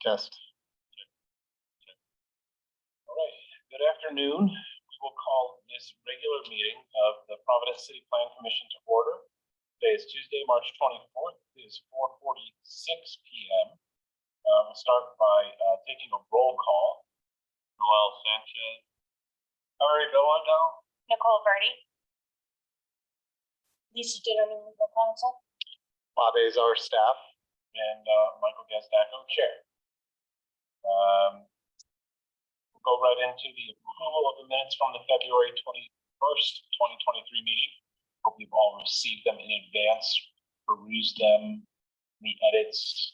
Test. All right. Good afternoon. We will call this regular meeting of the Providence City Plan Commission to order. Today is Tuesday, March 24th. It is 4:46 p.m. We'll start by taking a roll call. Noel Sanchez. Ari Bellando. Nicole Verdi. Lisa Ditterman, legal counsel. Bob Azar, staff. And Michael Gasdacco, chair. We'll go right into the approval of the minutes from the February 21st, 2023 meeting. Hope you've all received them in advance, perused them, any edits,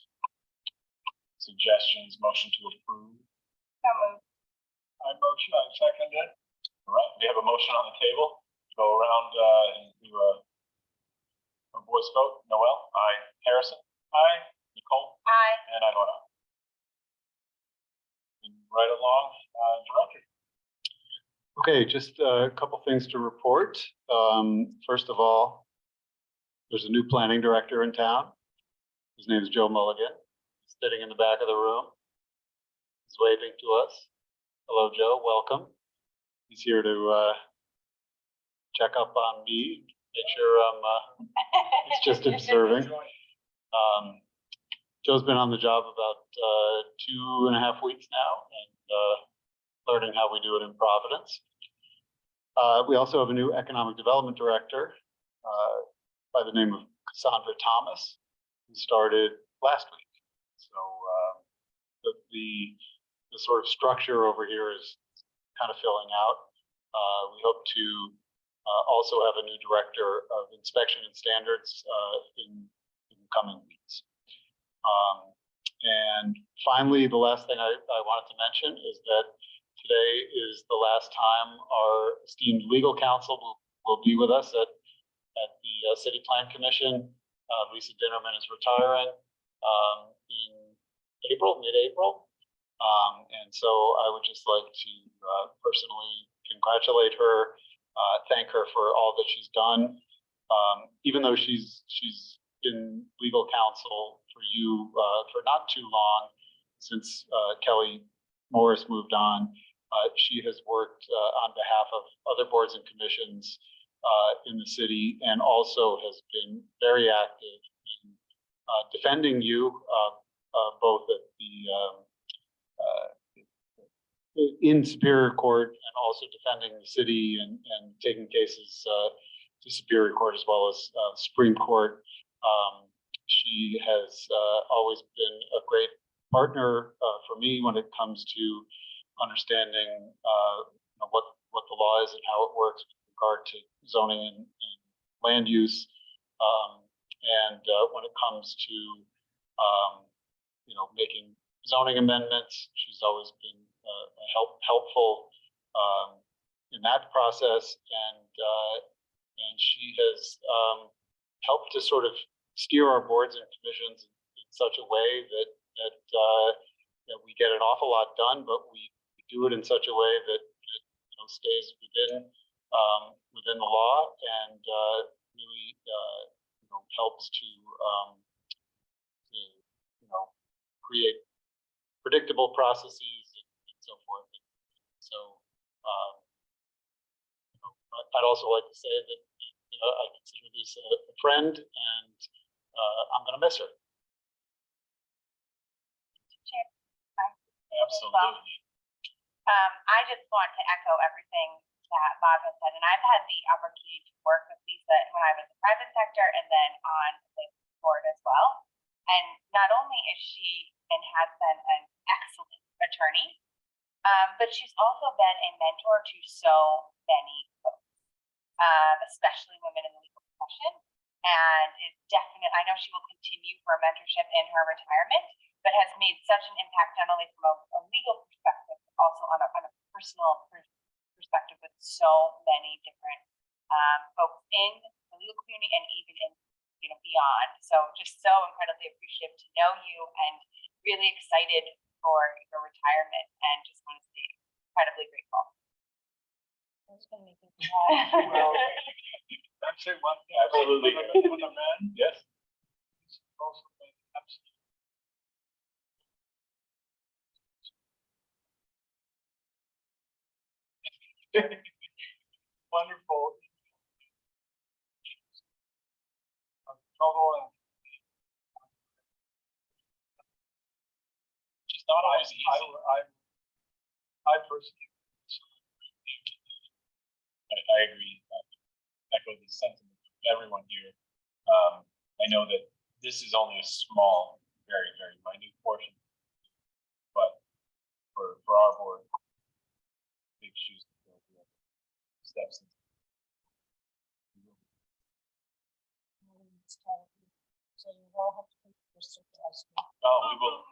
suggestions, motion to approve. I motion, I second it. All right, we have a motion on the table. Go around and do a voice vote. Noel? Aye. Harrison? Aye. Nicole? Aye. And I vote aye. Right along, Director. Okay, just a couple things to report. First of all, there's a new planning director in town. His name is Joe Mulligan. He's sitting in the back of the room. He's waving to us. Hello, Joe. Welcome. He's here to check up on me, make sure he's just observing. Joe's been on the job about 2.5 weeks now and learning how we do it in Providence. We also have a new economic development director by the name of Cassandra Thomas, who started last week. So the sort of structure over here is kind of filling out. We hope to also have a new director of inspection and standards in coming weeks. And finally, the last thing I wanted to mention is that today is the last time our esteemed legal counsel will be with us at the City Plan Commission. Lisa Ditterman is retiring in mid-April. And so I would just like to personally congratulate her, thank her for all that she's done. Even though she's been legal counsel for you for not too long, since Kelly Morris moved on, she has worked on behalf of other boards and commissions in the city, and also has been very active in defending you both at in Superior Court, and also defending the city and taking cases to Superior Court as well as Supreme Court. She has always been a great partner for me when it comes to understanding what the law is and how it works with regard to zoning and land use. And when it comes to making zoning amendments, she's always been helpful in that process, and she has helped to sort of steer our boards and commissions in such a way that we get an awful lot done, but we do it in such a way that it stays within the law, and really helps to create predictable processes and so forth. So I'd also like to say that I consider Lisa a friend, and I'm going to miss her. Absolutely. I just want to echo everything that Bob has said, and I've had the opportunity to work with Lisa when I was in the private sector and then on the board as well. And not only is she and has been an excellent attorney, but she's also been a mentor to so many folks, especially women in the legal profession, and is definite. I know she will continue for mentorship in her retirement, but has made such an impact not only from a legal perspective, but also on a personal perspective with so many different folks in the legal community and even in beyond. So just so incredibly appreciative to know you and really excited for your retirement and just want to say incredibly grateful. That's going to make me cry. That's it, one thing. Absolutely. For the man, Yes. it's also been absolutely wonderful. Total and It's not always easy. I personally. I agree. Echo the sentiment of everyone here. I know that this is only a small, very, very minute portion, but for our board, big shoes to fill. Steps. So you all have to pay for surprise. Oh, we will.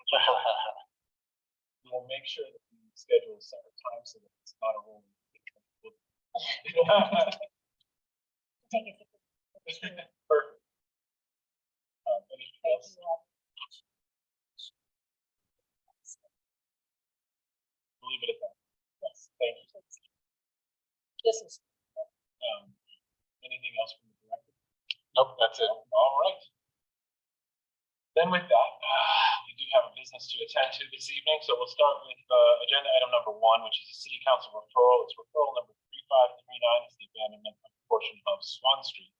We will make sure that we schedule a separate time so that it's not a rolling. Take it. Perfect. Anything else? We'll leave it at that. Yes. Thank you. This is. Anything else from the director? Nope, that's it. All right. Then with that, we do have a business to attend to this evening, so we'll start with agenda item number 1, which is a city council referral. It's referral number 3539. It's the abandonment portion of Swan Street.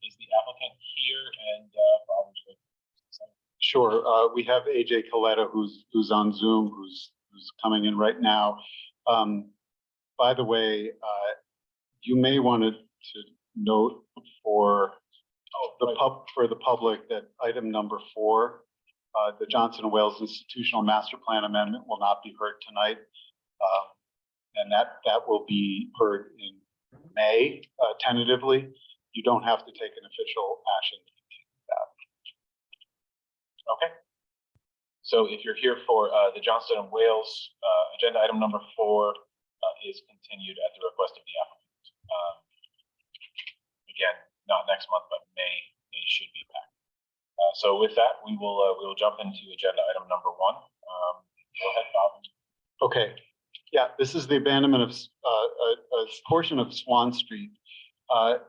Is the applicant here and Bob, would you like to say something? Sure. We have AJ Coletta who's on Zoom, who's coming in right now. By the way, you may want to note for the public that item number 4, the Johnson & Wales Institutional Master Plan Amendment will not be heard tonight. And that will be heard in May, tentatively. You don't have to take an official action to continue that. Okay. So if you're here for the Johnson & Wales agenda item number 4 is continued at the request of the applicant. Again, not next month, but May they should be back. So with that, we will jump into agenda item number 1. Go ahead, Bob. Okay. Yeah, this is the abandonment of a portion of Swan Street.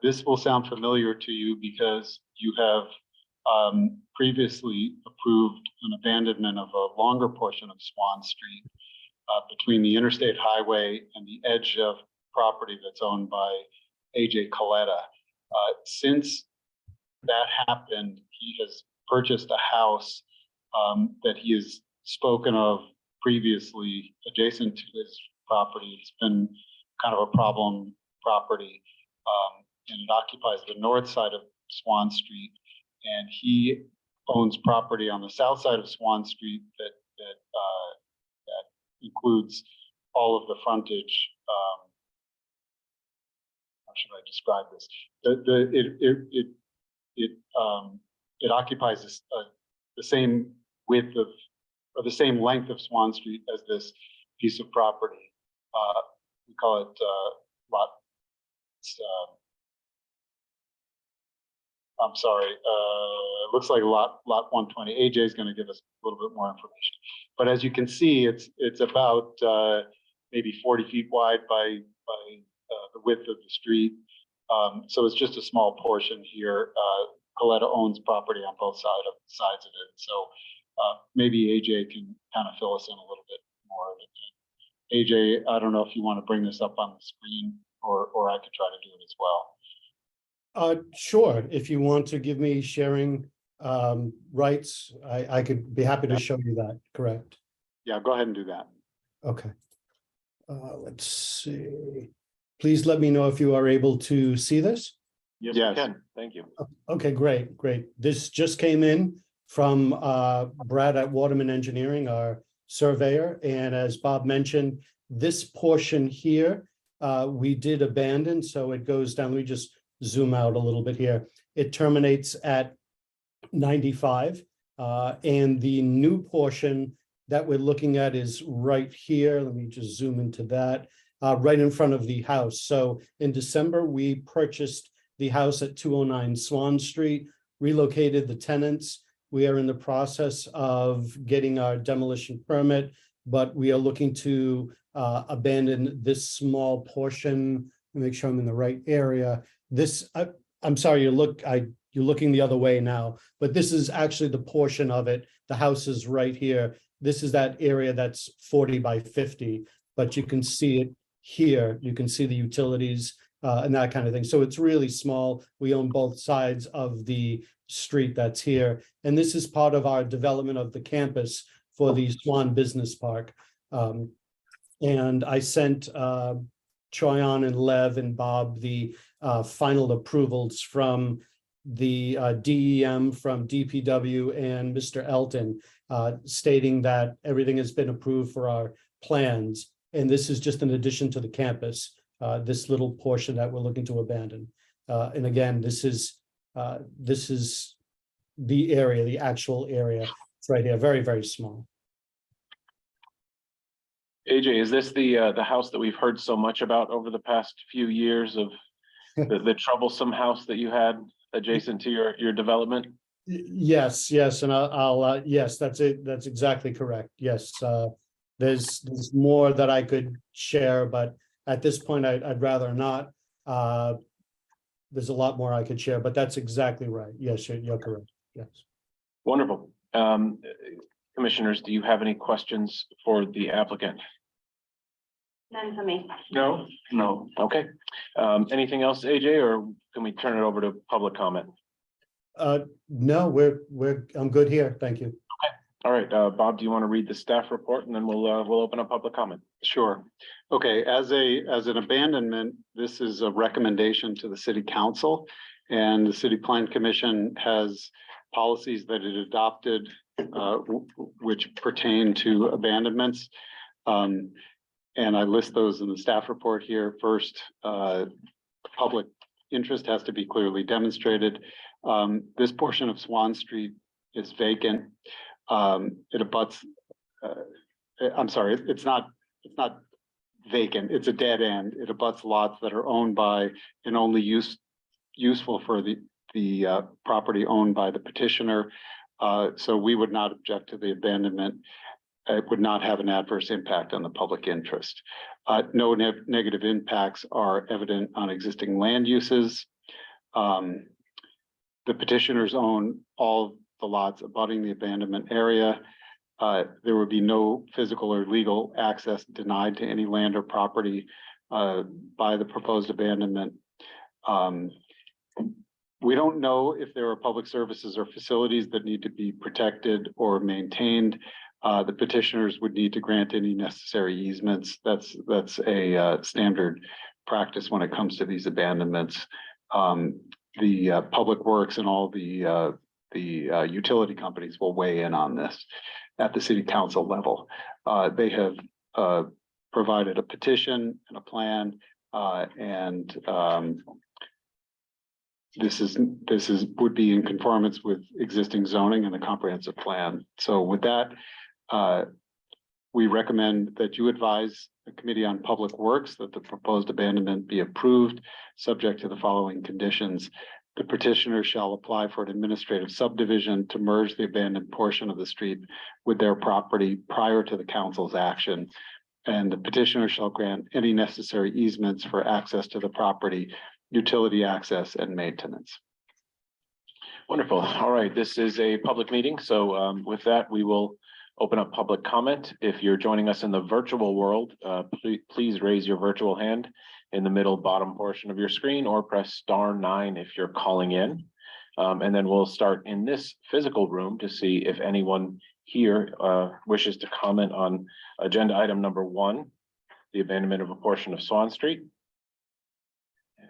This will sound familiar to you because you have previously approved an abandonment of a longer portion of Swan Street between the interstate highway and the edge of property that's owned by AJ Coletta. Since that happened, he has purchased a house that he has spoken of previously adjacent to his property. It's been kind of a problem property, and it occupies the north side of Swan Street. And he owns property on the south side of Swan Street that includes all of the frontage. How should I describe this? It occupies the same width of, or the same length of Swan Street as this piece of property. We call it lot. I'm sorry. It looks like lot 120. AJ is going to give us a little bit more information. But as you can see, it's about maybe 40 feet wide by the width of the street. So it's just a small portion here. Coletta owns property on both sides of it. So maybe AJ can kind of fill us in a little bit more of it. AJ, I don't know if you want to bring this up on the screen or I could try to do it as well. Sure. If you want to give me sharing rights, I could be happy to show you that. Correct. Yeah, go ahead and do that. Okay. Let's see. Please let me know if you are able to see this. Yes, we yes. can. Thank you. Okay, great. This just came in from Brad at Waterman Engineering, our surveyor. And as Bob mentioned, this portion here, we did abandon. So it goes down. Let me just zoom out a little bit here. It terminates at 95. And the new portion that we're looking at is right here. Let me just zoom into that, right in front of the house. So in December, we purchased the house at 209 Swan Street, relocated the tenants. We are in the process of getting our demolition permit, but we are looking to abandon this small portion. Make sure I'm in the right area. I'm sorry, you're looking the other way now, but this is actually the portion of it. The house is right here. This is that area that's 40 by 50, but you can see it here. You can see the utilities and that kind of thing. So it's really small. We own both sides of the street that's here. And this is part of our development of the campus for the Swan Business Park. And I sent Troyan and Lev and Bob the final approvals from the DEM, from DPW and Mr. Elton, stating that everything has been approved for our plans. And this is just an addition to the campus, this little portion that we're looking to abandon. And again, this is the area, the actual area. It's right here, very, very small. AJ, is this the house that we've heard so much about over the past few years of the troublesome house that you had adjacent to your development? Yes, and I'll yes, that's it. That's exactly correct. Yes, there's more that I could share, but at this point, I'd rather not. There's a lot more I could share, but that's exactly right. Yes, you're correct. Yes. Wonderful. Commissioners, do you have any questions for the applicant? None for me. No. Okay. Anything else, AJ, or can we turn it over to public comment? No, I'm good here. Thank you. All right, Bob, do you want to read the staff report and then we'll open up public comment? Sure. Okay, as an abandonment, this is a recommendation to the city council, and the city plan commission has policies that it adopted which pertain to abandonments. And I list those in the staff report here. First, public interest has to be clearly demonstrated. This portion of Swan Street is vacant. It abuts, I'm sorry, it's not vacant, it's a dead end. It abuts lots that are owned by and only useful for the property owned by the petitioner. So we would not object to the abandonment. It would not have an adverse impact on the public interest. No negative impacts are evident on existing land uses. The petitioners own all the lots abutting the abandonment area. There would be no physical or legal access denied to any land or property by the proposed abandonment. We don't know if there are public services or facilities that need to be protected or maintained. The petitioners would need to grant any necessary easements. That's a standard practice when it comes to these abandonments. The public works and all the utility companies will weigh in on this at the city council level. They have provided a petition and a plan, and this would be in conformance with existing zoning and the comprehensive plan. So with that, we recommend that you advise the Committee on Public Works that the proposed abandonment be approved, subject to the following conditions. The petitioner shall apply for an administrative subdivision to merge the abandoned portion of the street with their property prior to the council's action. And the petitioner shall grant any necessary easements for access to the property, utility access, and maintenance. Wonderful. All right, this is a public meeting. So with that, we will open up public comment. If you're joining us in the virtual world, please raise your virtual hand in the middle bottom portion of your screen, or press *9 if you're calling in. And then we'll start in this physical room to see if anyone here wishes to comment on agenda item number 1, the abandonment of a portion of Swan Street.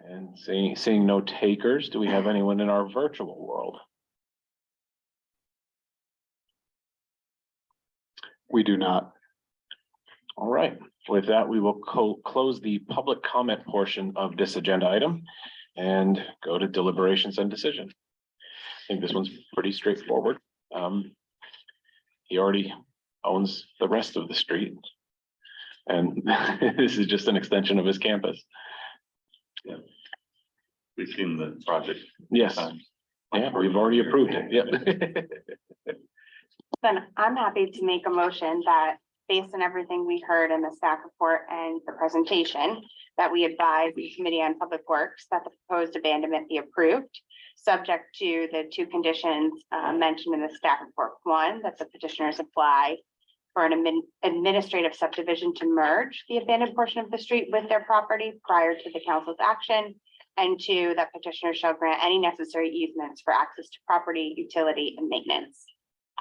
And seeing no takers, do we have anyone in our virtual world? We do not. All right, with that, we will close the public comment portion of this agenda item and go to deliberations and decision. I think this one's pretty straightforward. He already owns the rest of the street, and this is just an extension of his campus. Yeah. we've seen the project. Yes. Yeah, we've already approved it. Yep. Then I'm happy to make a motion that based on everything we heard in the staff report and the presentation, that we advise the Committee on Public Works that the proposed abandonment be approved, subject to the two conditions mentioned in the staff report. One, that the petitioners apply for an administrative subdivision to merge the abandoned portion of the street with their property prior to the council's action. And two, that petitioners shall grant any necessary easements for access to property, utility, and maintenance.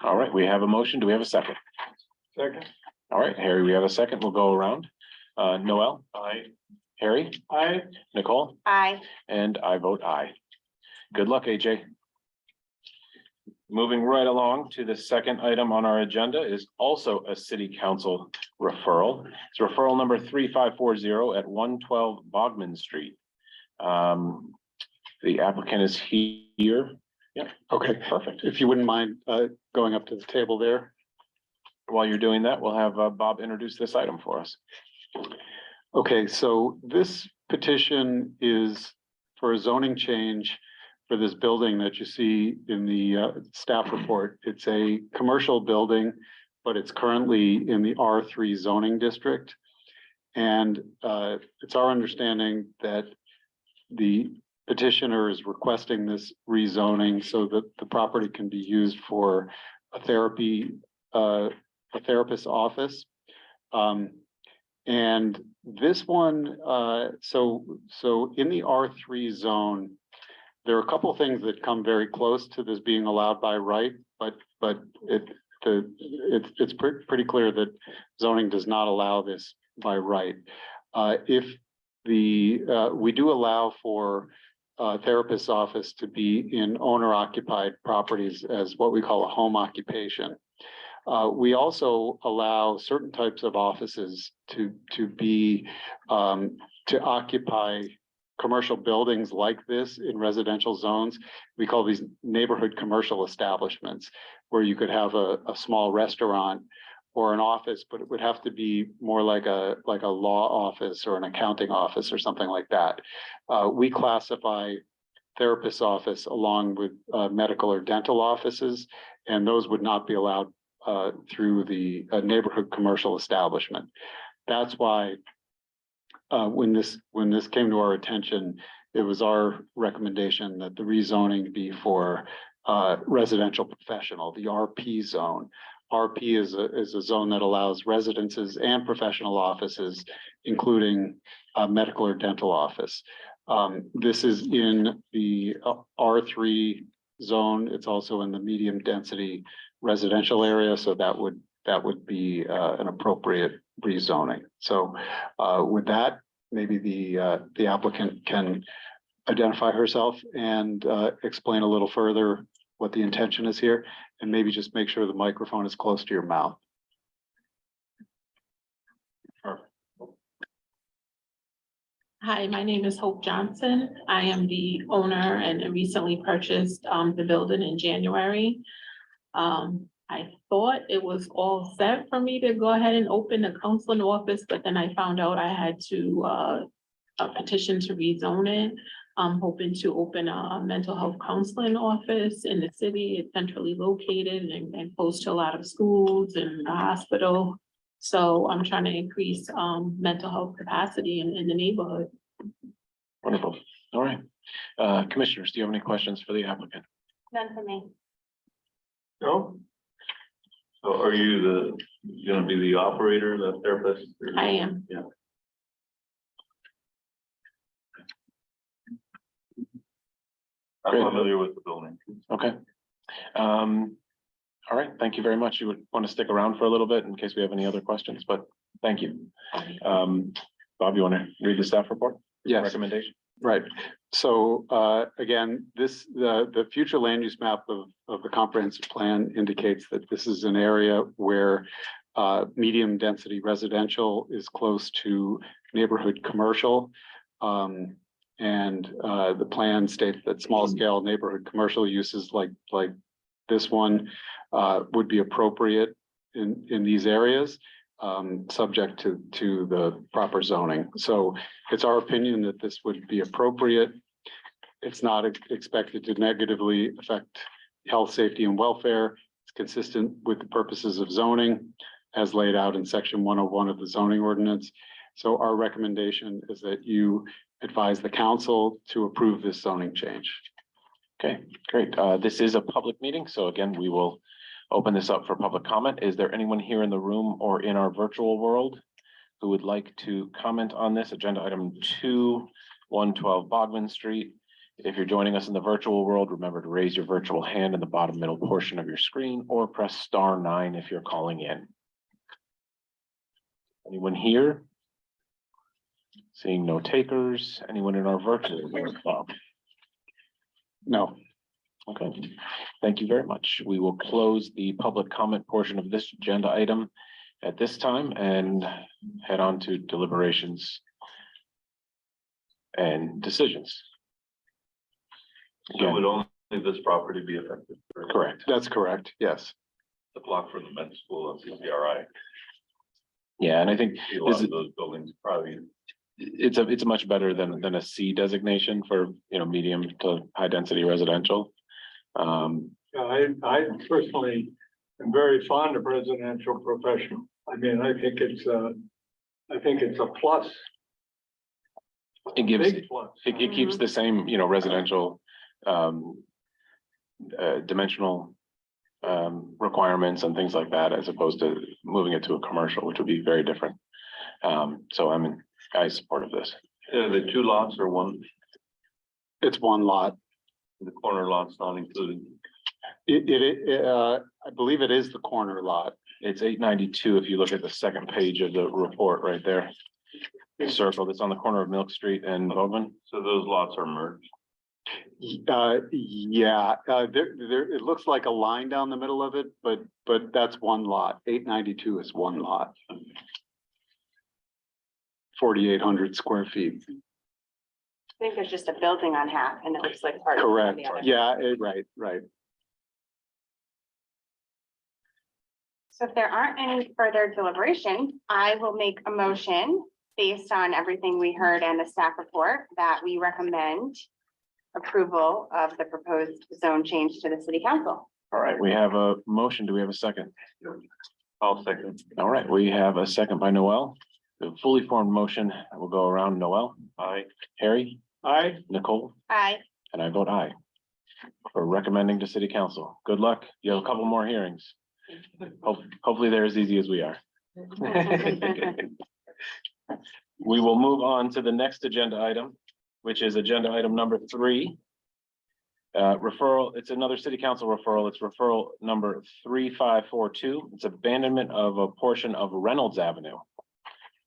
All right, we have a motion. Do we have a second? Second. All right, Harry, we have a second. We'll go around. Noel? Aye. Harry? Aye. Nicole? Aye. And I vote aye. Good luck, AJ. Moving right along to the second item on our agenda is also a city council referral. It's referral number 3540 at 112 Bogman Street. The applicant is here. Yeah, Okay, perfect. if you wouldn't mind going up to the table there. While you're doing that, we'll have Bob introduce this item for us. Okay, so this petition is for a zoning change for this building that you see in the staff report. It's a commercial building, but it's currently in the R3 zoning district. And it's our understanding that the petitioner is requesting this rezoning so that the property can be used for a therapist's office. And this one, so in the R3 zone, there are a couple of things that come very close to this being allowed by right, but it's pretty clear that zoning does not allow this by right. We do allow for a therapist's office to be in owner-occupied properties as what we call a home occupation. We also allow certain types of offices to occupy commercial buildings like this in residential zones. We call these neighborhood commercial establishments, where you could have a small restaurant or an office, but it would have to be more like a law office or an accounting office or something like that. We classify therapist's office along with medical or dental offices, and those would not be allowed through the neighborhood commercial establishment. That's why when this came to our attention, it was our recommendation that the rezoning be for residential professional, the RP zone. RP is a zone that allows residences and professional offices, including a medical or dental office. This is in the R3 zone. It's also in the medium density residential area, so that would be an appropriate rezoning. So with that, maybe the applicant can identify herself and explain a little further what the intention is here, and maybe just make sure the microphone is close to your mouth. Hi, my name is Hope Johnson. I am the owner and recently purchased the building in January. I thought it was all set for me to go ahead and open the counseling office, but then I found out I had to petition to rezone it. I'm hoping to open a mental health counseling office in the city. It's centrally located and close to a lot of schools and a hospital. So I'm trying to increase mental health capacity in the neighborhood. Wonderful. All right. Commissioners, do you have any questions for the applicant? None for me. No? So are you gonna be the operator, the therapist? I am. Yeah. I'm Great. familiar with the building. Okay. All right, thank you very much. You would want to stick around for a little bit in case we have any other questions, but thank you. Bob, you want to read the staff report? Yes. Recommendation? Right. So again, the future land use map of the comprehensive plan indicates that this is an area where medium density residential is close to neighborhood commercial. And the plan states that small scale neighborhood commercial uses like this one would be appropriate in these areas, subject to the proper zoning. So it's our opinion that this would be appropriate. It's not expected to negatively affect health, safety, and welfare. It's consistent with the purposes of zoning as laid out in section 101 of the zoning ordinance. So our recommendation is that you advise the council to approve this zoning change. Okay, great. This is a public meeting, so again, we will open this up for public comment. Is there anyone here in the room or in our virtual world who would like to comment on this agenda item 112 Bogman Street? If you're joining us in the virtual world, remember to raise your virtual hand in the bottom middle portion of your screen or press *9 if you're calling in. Anyone here? Seeing no takers. Anyone in our virtual world? Bob? No. Okay, thank you very much. We will close the public comment portion of this agenda item at this time and head on to deliberations and decisions. So would only this property be affected? Correct. That's correct. Yes. The block from the men's school and CPRI. Yeah, and I think A lot of those buildings probably. it's much better than a C designation for, medium to high density residential. I personally am very fond of residential professional. I mean, I think it's a plus, It gives, big plus. it keeps the same, residential dimensional requirements and things like that, as opposed to moving it to a commercial, which would be very different. So I support of this. Yeah, the two lots or one, It's one lot. the corner lots not included. I believe it is the corner lot. It's 892 if you look at the second page of the report right there. Circled, it's on the corner of Milk Street and Bogman. So those lots are merged. Yeah, it looks like a line down the middle of it, but that's one lot. 892 is one lot. 4,800 square feet. I think there's just a building on half and it looks like part of Correct. the other. Yeah, right. So if there aren't any further deliberation, I will make a motion based on everything we heard and the staff report that we recommend approval of the proposed zone change to the city council. All right, we have a motion. Do we have a second? I'll second. All right, we have a second by Noel. The fully formed motion, we'll go around. Noel, Aye. Harry, Aye. Nicole, Aye. and I vote aye for recommending to city council. Good luck. You have a couple more hearings. Hopefully they're as easy as we are. We will move on to the next agenda item, which is agenda item number 3. Referral, it's another city council referral. It's referral number 3542. It's abandonment of a portion of Reynolds Avenue.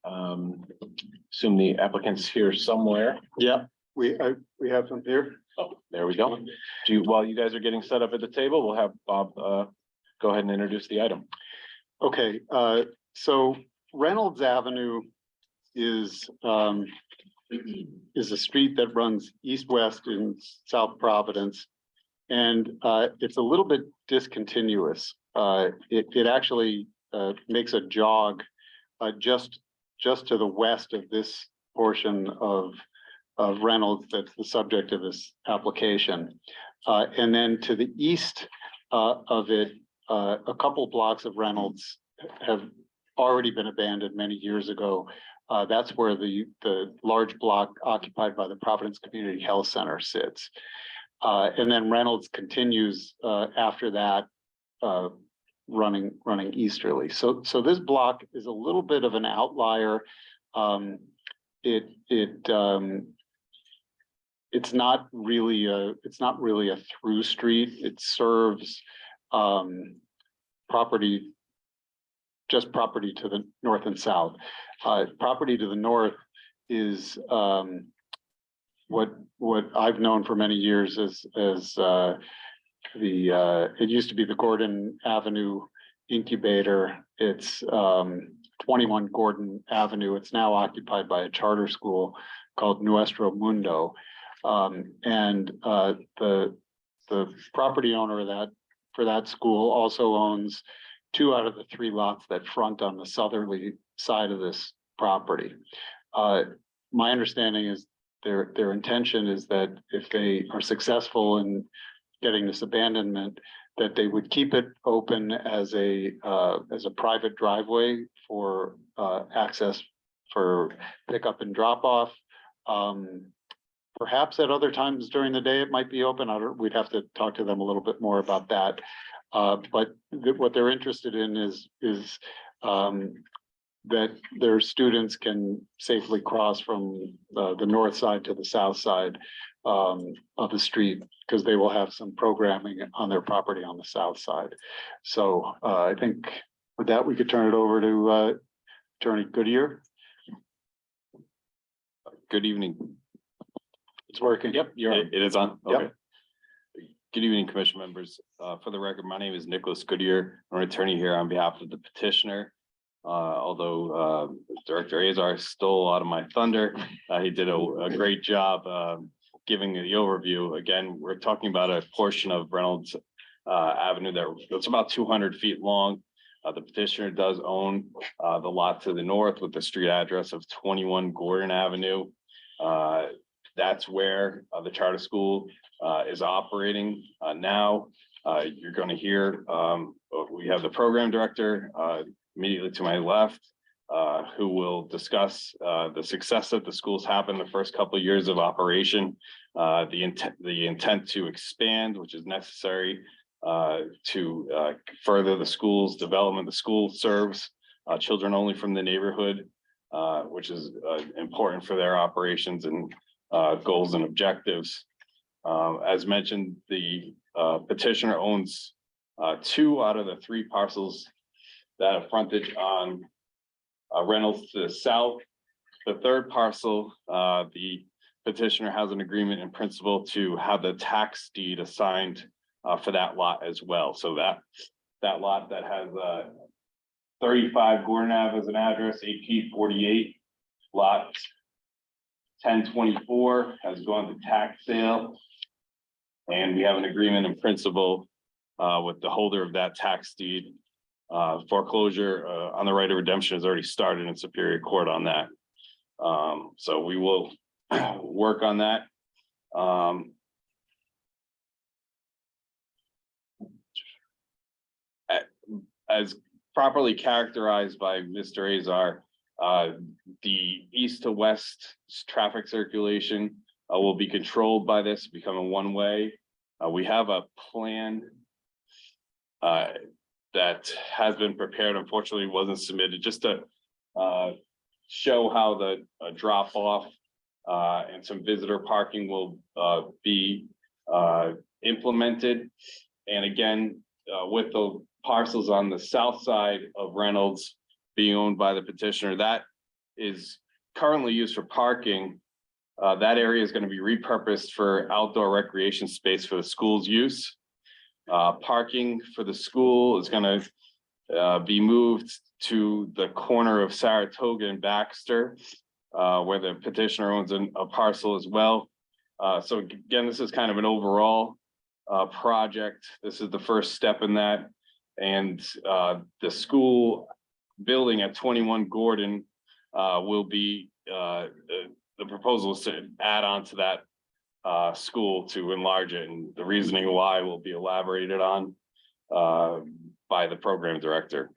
Assume the applicant's here somewhere. Yeah, we have them here. Oh, there we go. While you guys are getting set up at the table, we'll have Bob go ahead and introduce the item. Okay, so Reynolds Avenue is a street that runs east-west in South Providence. And it's a little bit discontinuous. It actually makes a jog just to the west of this portion of Reynolds that's the subject of this application. And then to the east of it, a couple blocks of Reynolds have already been abandoned many years ago. That's where the large block occupied by the Providence Community Health Center sits. And then Reynolds continues after that, running easterly. So this block is a little bit of an outlier. It's not really a through street. It serves property to the north and south. Property to the north is what I've known for many years as it used to be the Gordon Avenue Incubator. It's 21 Gordon Avenue. It's now occupied by a charter school called Nuestro Mundo. And the property owner for that school also owns 2 out of the 3 lots that front on the southerly side of this property. My understanding is their intention is that if they are successful in getting this abandonment, that they would keep it open as a private driveway for access for pickup and drop off. Perhaps at other times during the day, it might be open. We'd have to talk to them a little bit more about that. But what they're interested in is that their students can safely cross from the north side to the south side of the street, because they will have some programming on their property on the south side. So I think with that, we could turn it over to Attorney Goodyear. Good evening. It's working. Yep, it is on. Yep. Okay. Good evening, commission members. For the record, my name is Nicholas Goodyear. I'm an attorney here on behalf of the petitioner. Although Director Azar stole a lot of my thunder, he did a great job giving the overview. Again, we're talking about a portion of Reynolds Avenue that's about 200 feet long. The petitioner does own the lot to the north with the street address of 21 Gordon Avenue. That's where the charter school is operating now. You're going to hear we have the program director immediately to my left, who will discuss the success that the schools have in the first couple of years of operation, the intent to expand, which is necessary to further the school's development. The school serves children only from the neighborhood, which is important for their operations and goals and objectives. As mentioned, the petitioner owns 2 out of the 3 parcels that have frontage on Reynolds to the south. The 3rd parcel, the petitioner has an agreement in principle to have the tax deed assigned for that lot as well. So that lot that has 35 Gordon Ave as an address, AP 48, lot 1024 has gone to tax sale. And we have an agreement in principle with the holder of that tax deed. Foreclosure on the right of redemption has already started in Superior Court on that. So we will work on that. As properly characterized by Mr. Azar, the east to west traffic circulation will be controlled by this, become a one-way. We have a plan that has been prepared, unfortunately wasn't submitted, just to show how the drop off and some visitor parking will be implemented. And again, with the parcels on the south side of Reynolds being owned by the petitioner, that is currently used for parking. That area is going to be repurposed for outdoor recreation space for the school's use. Parking for the school is going to be moved to the corner of Saratoga and Baxter, where the petitioner owns a parcel as well. So again, this is kind of an overall project. This is the first step in that. And the school building at 21 Gordon will be, the proposal is to add on to that school to enlarge it, and the reasoning why will be elaborated on by the program director.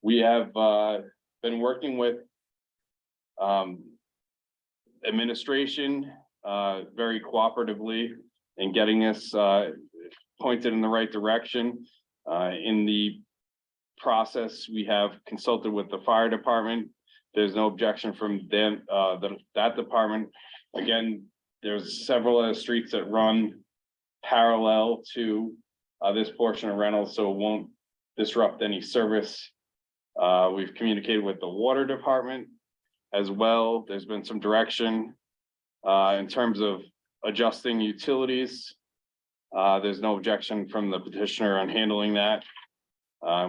We have been working with administration very cooperatively in getting this pointed in the right direction. In the process, we have consulted with the fire department. There's no objection from them, that department. Again, there's several other streets that run parallel to this portion of Reynolds, so it won't disrupt any service. We've communicated with the water department as well. There's been some direction in terms of adjusting utilities. There's no objection from the petitioner on handling that.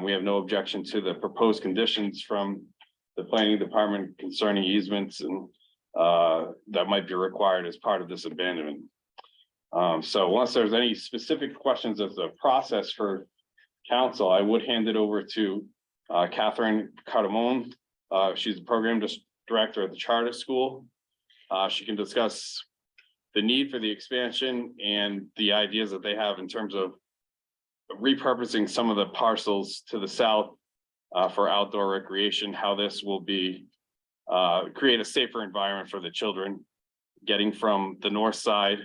We have no objection to the proposed conditions from the planning department concerning easements and that might be required as part of this abandonment. So unless there's any specific questions of the process for council, I would hand it over to Catherine Cardamone, She's the program director at the charter school. She can discuss the need for the expansion and the ideas that they have in terms of repurposing some of the parcels to the south for outdoor recreation, how this will be create a safer environment for the children getting from the north side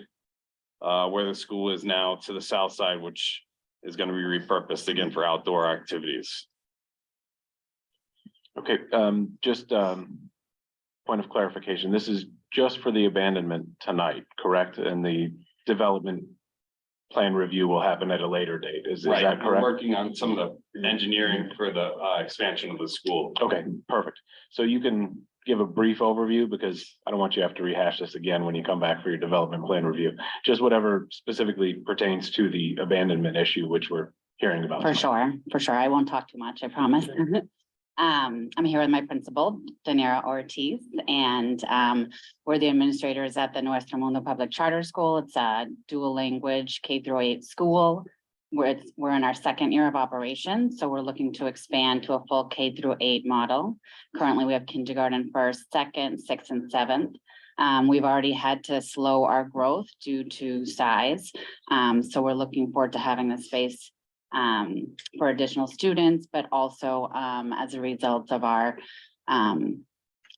where the school is now to the south side, which is going to be repurposed again for outdoor activities. Okay, just point of clarification. This is just for the abandonment tonight, correct? And the development plan review will happen at a later date. Is Right, that we're correct? working on some of the engineering for the expansion of the school. Okay, perfect. So you can give a brief overview, because I don't want you to have to rehash this again when you come back for your development plan review. Just whatever specifically pertains to the abandonment issue, which we're hearing about. For sure, for sure. I won't talk too much, I promise. I'm here with my principal, Danira Ortiz, and we're the administrators at the Nuestro Mundo Public Charter School. It's a dual language K-8 school. We're in our second year of operation, so we're looking to expand to a full K-8 model. Currently, we have kindergarten, first, second, sixth, and seventh. We've already had to slow our growth due to size. So we're looking forward to having the space for additional students, but also as a result of our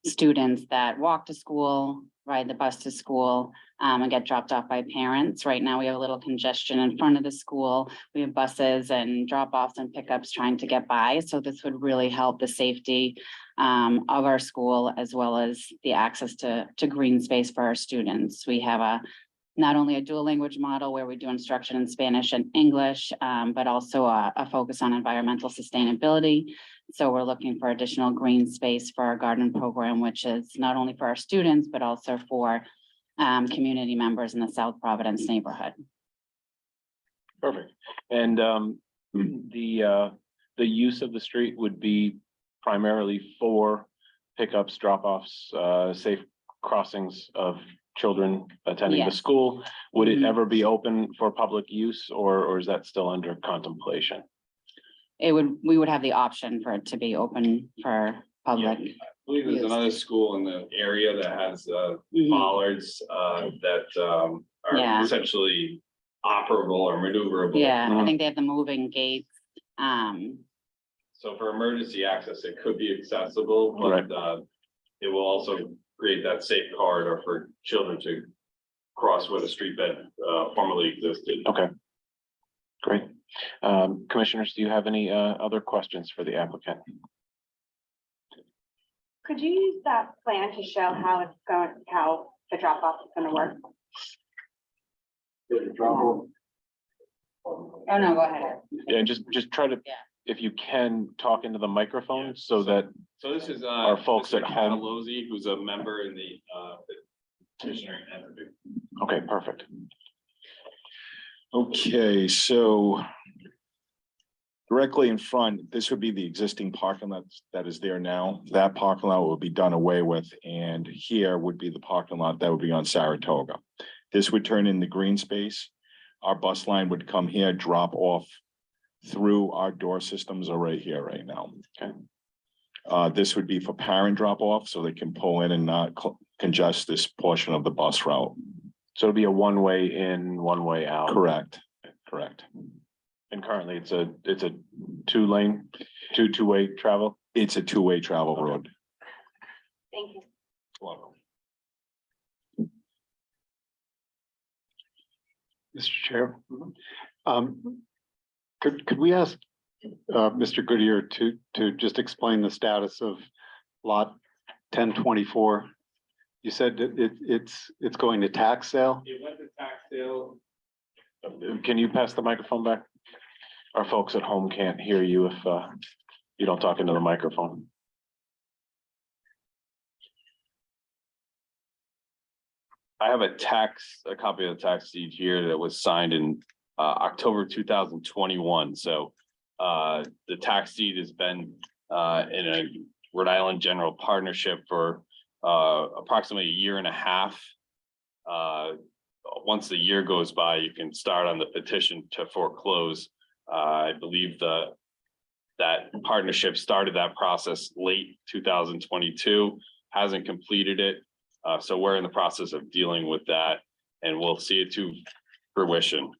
students that walk to school, ride the bus to school, and get dropped off by parents. Right now, we have a little congestion in front of the school. We have buses and drop-offs and pickups trying to get by. So this would really help the safety of our school, as well as the access to green space for our students. We have not only a dual language model where we do instruction in Spanish and English, but also a focus on environmental sustainability. So we're looking for additional green space for our garden program, which is not only for our students, but also for community members in the South Providence neighborhood. Perfect. And the use of the street would be primarily for pickups, drop-offs, safe crossings of children attending the Yes. school. Would it Mhm. ever be open for public use, or is that still under contemplation? We would have the option for it to be open for public. I believe there's another school in the area that has Mhm. bollards that Yeah. are essentially operable or maneuverable. Yeah, I Mhm. think they have the moving gates. So for emergency access, it could be accessible, but it will also create that safe corridor for children to cross where the street bed formerly existed. Okay. Great. Commissioners, do you have any other questions for the applicant? Could you use that plan to show how the drop off is gonna work? Oh, no, go ahead. Yeah, just try to, Yeah. if you can, talk into the microphone so that, So this is Our folks Mr. at home. Catalozzi, who's a member in the petitioning entity. okay, perfect. Okay, so directly in front, this would be the existing parking lot that is there now. That parking lot will be done away with, and here would be the parking lot that would be on Saratoga. This would turn into green space. Our bus line would come here, drop off through our door systems are right here right now. Okay. This would be for parent drop off, so they can pull in and not congest this portion of the bus route. So it'll be a one-way in, one-way out. Correct, correct. And currently it's a two-lane, two-way travel. It's a two-way travel road. Thank you. Welcome. Mr. Chair. Could we ask Mr. Goodyear to just explain the status of lot 1024? You said that it's going to tax sale? It went to tax sale. Can you pass the microphone back? Our folks at home can't hear you if you don't talk into the microphone. I have a copy of the tax deed here that was signed in October 2021. So the tax deed has been in a Rhode Island General Partnership for approximately a year and a half. Once the year goes by, you can start on the petition to foreclose. I believe the That partnership started that process late 2022, hasn't completed it. So we're in the process of dealing with that, and we'll see it to fruition.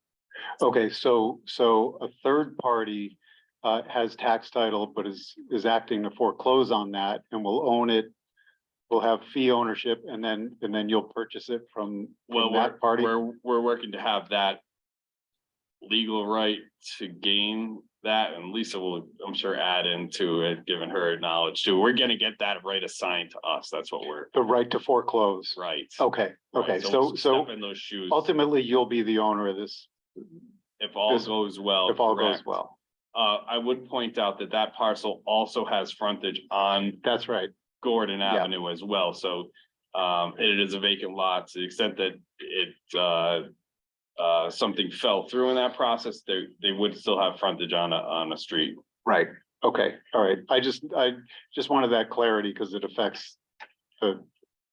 Okay, so a third party has tax title, but is acting to foreclose on that and will own it. Will have fee ownership, and then you'll purchase it from that party. We're working to have that legal right to gain that, and Lisa will, I'm sure, add into it, given her knowledge too. We're gonna get that right assigned to us. That's what we're, The right to foreclose. right. Okay, okay, Right, so step in those shoes. ultimately you'll be the owner of this, If all goes well. if all goes correct. well. I would point out that that parcel also has frontage on That's right. Gordon Yeah. Avenue as well, so it is a vacant lot to the extent that it something fell through in that process, they would still have frontage on a street. Right. Okay, all right. I just wanted that clarity because it affects the,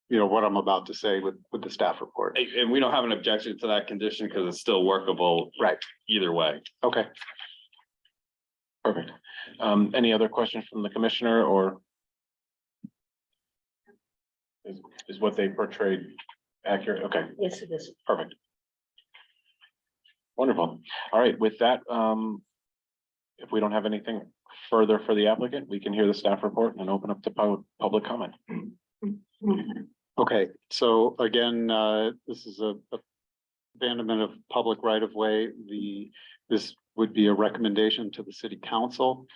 what I'm about to say with the staff report. And we don't have an objection to that condition because it's still workable. Right. Either way. Okay. Perfect. Any other questions from the commissioner, or is what they portrayed accurate? Okay, Yes, it is. perfect. Wonderful. All right, with that, if we don't have anything further for the applicant, we can hear the staff report and open up to public comment. Okay, so again, this is a abandonment of public right of way. This would be a recommendation to the city council.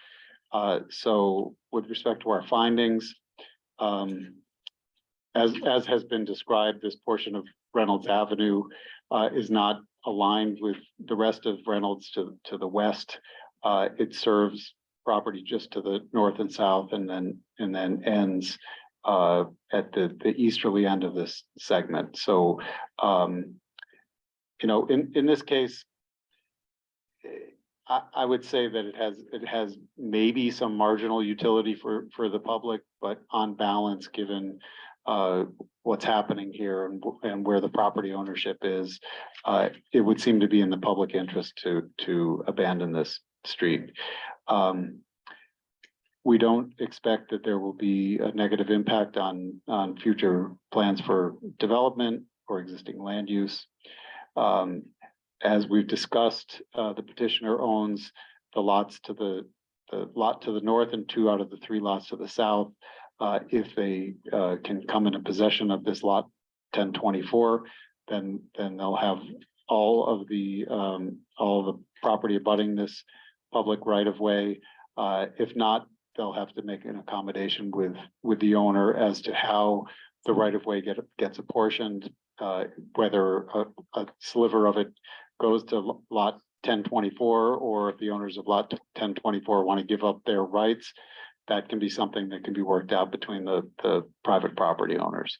So with respect to our findings, as has been described, this portion of Reynolds Avenue is not aligned with the rest of Reynolds to the west. It serves property just to the north and south, and then ends at the easterly end of this segment. So in this case, I would say that it has maybe some marginal utility for the public, but on balance, given what's happening here and where the property ownership is, it would seem to be in the public interest to abandon this street. We don't expect that there will be a negative impact on future plans for development or existing land use. As we've discussed, the petitioner owns the lots to the lot to the north and 2 out of the 3 lots to the south. If they can come into possession of this lot 1024, then they'll have all of the property abutting this public right of way. If not, they'll have to make an accommodation with the owner as to how the right of way gets apportioned, whether a sliver of it goes to lot 1024, or if the owners of lot 1024 want to give up their rights, that can be something that can be worked out between the private property owners.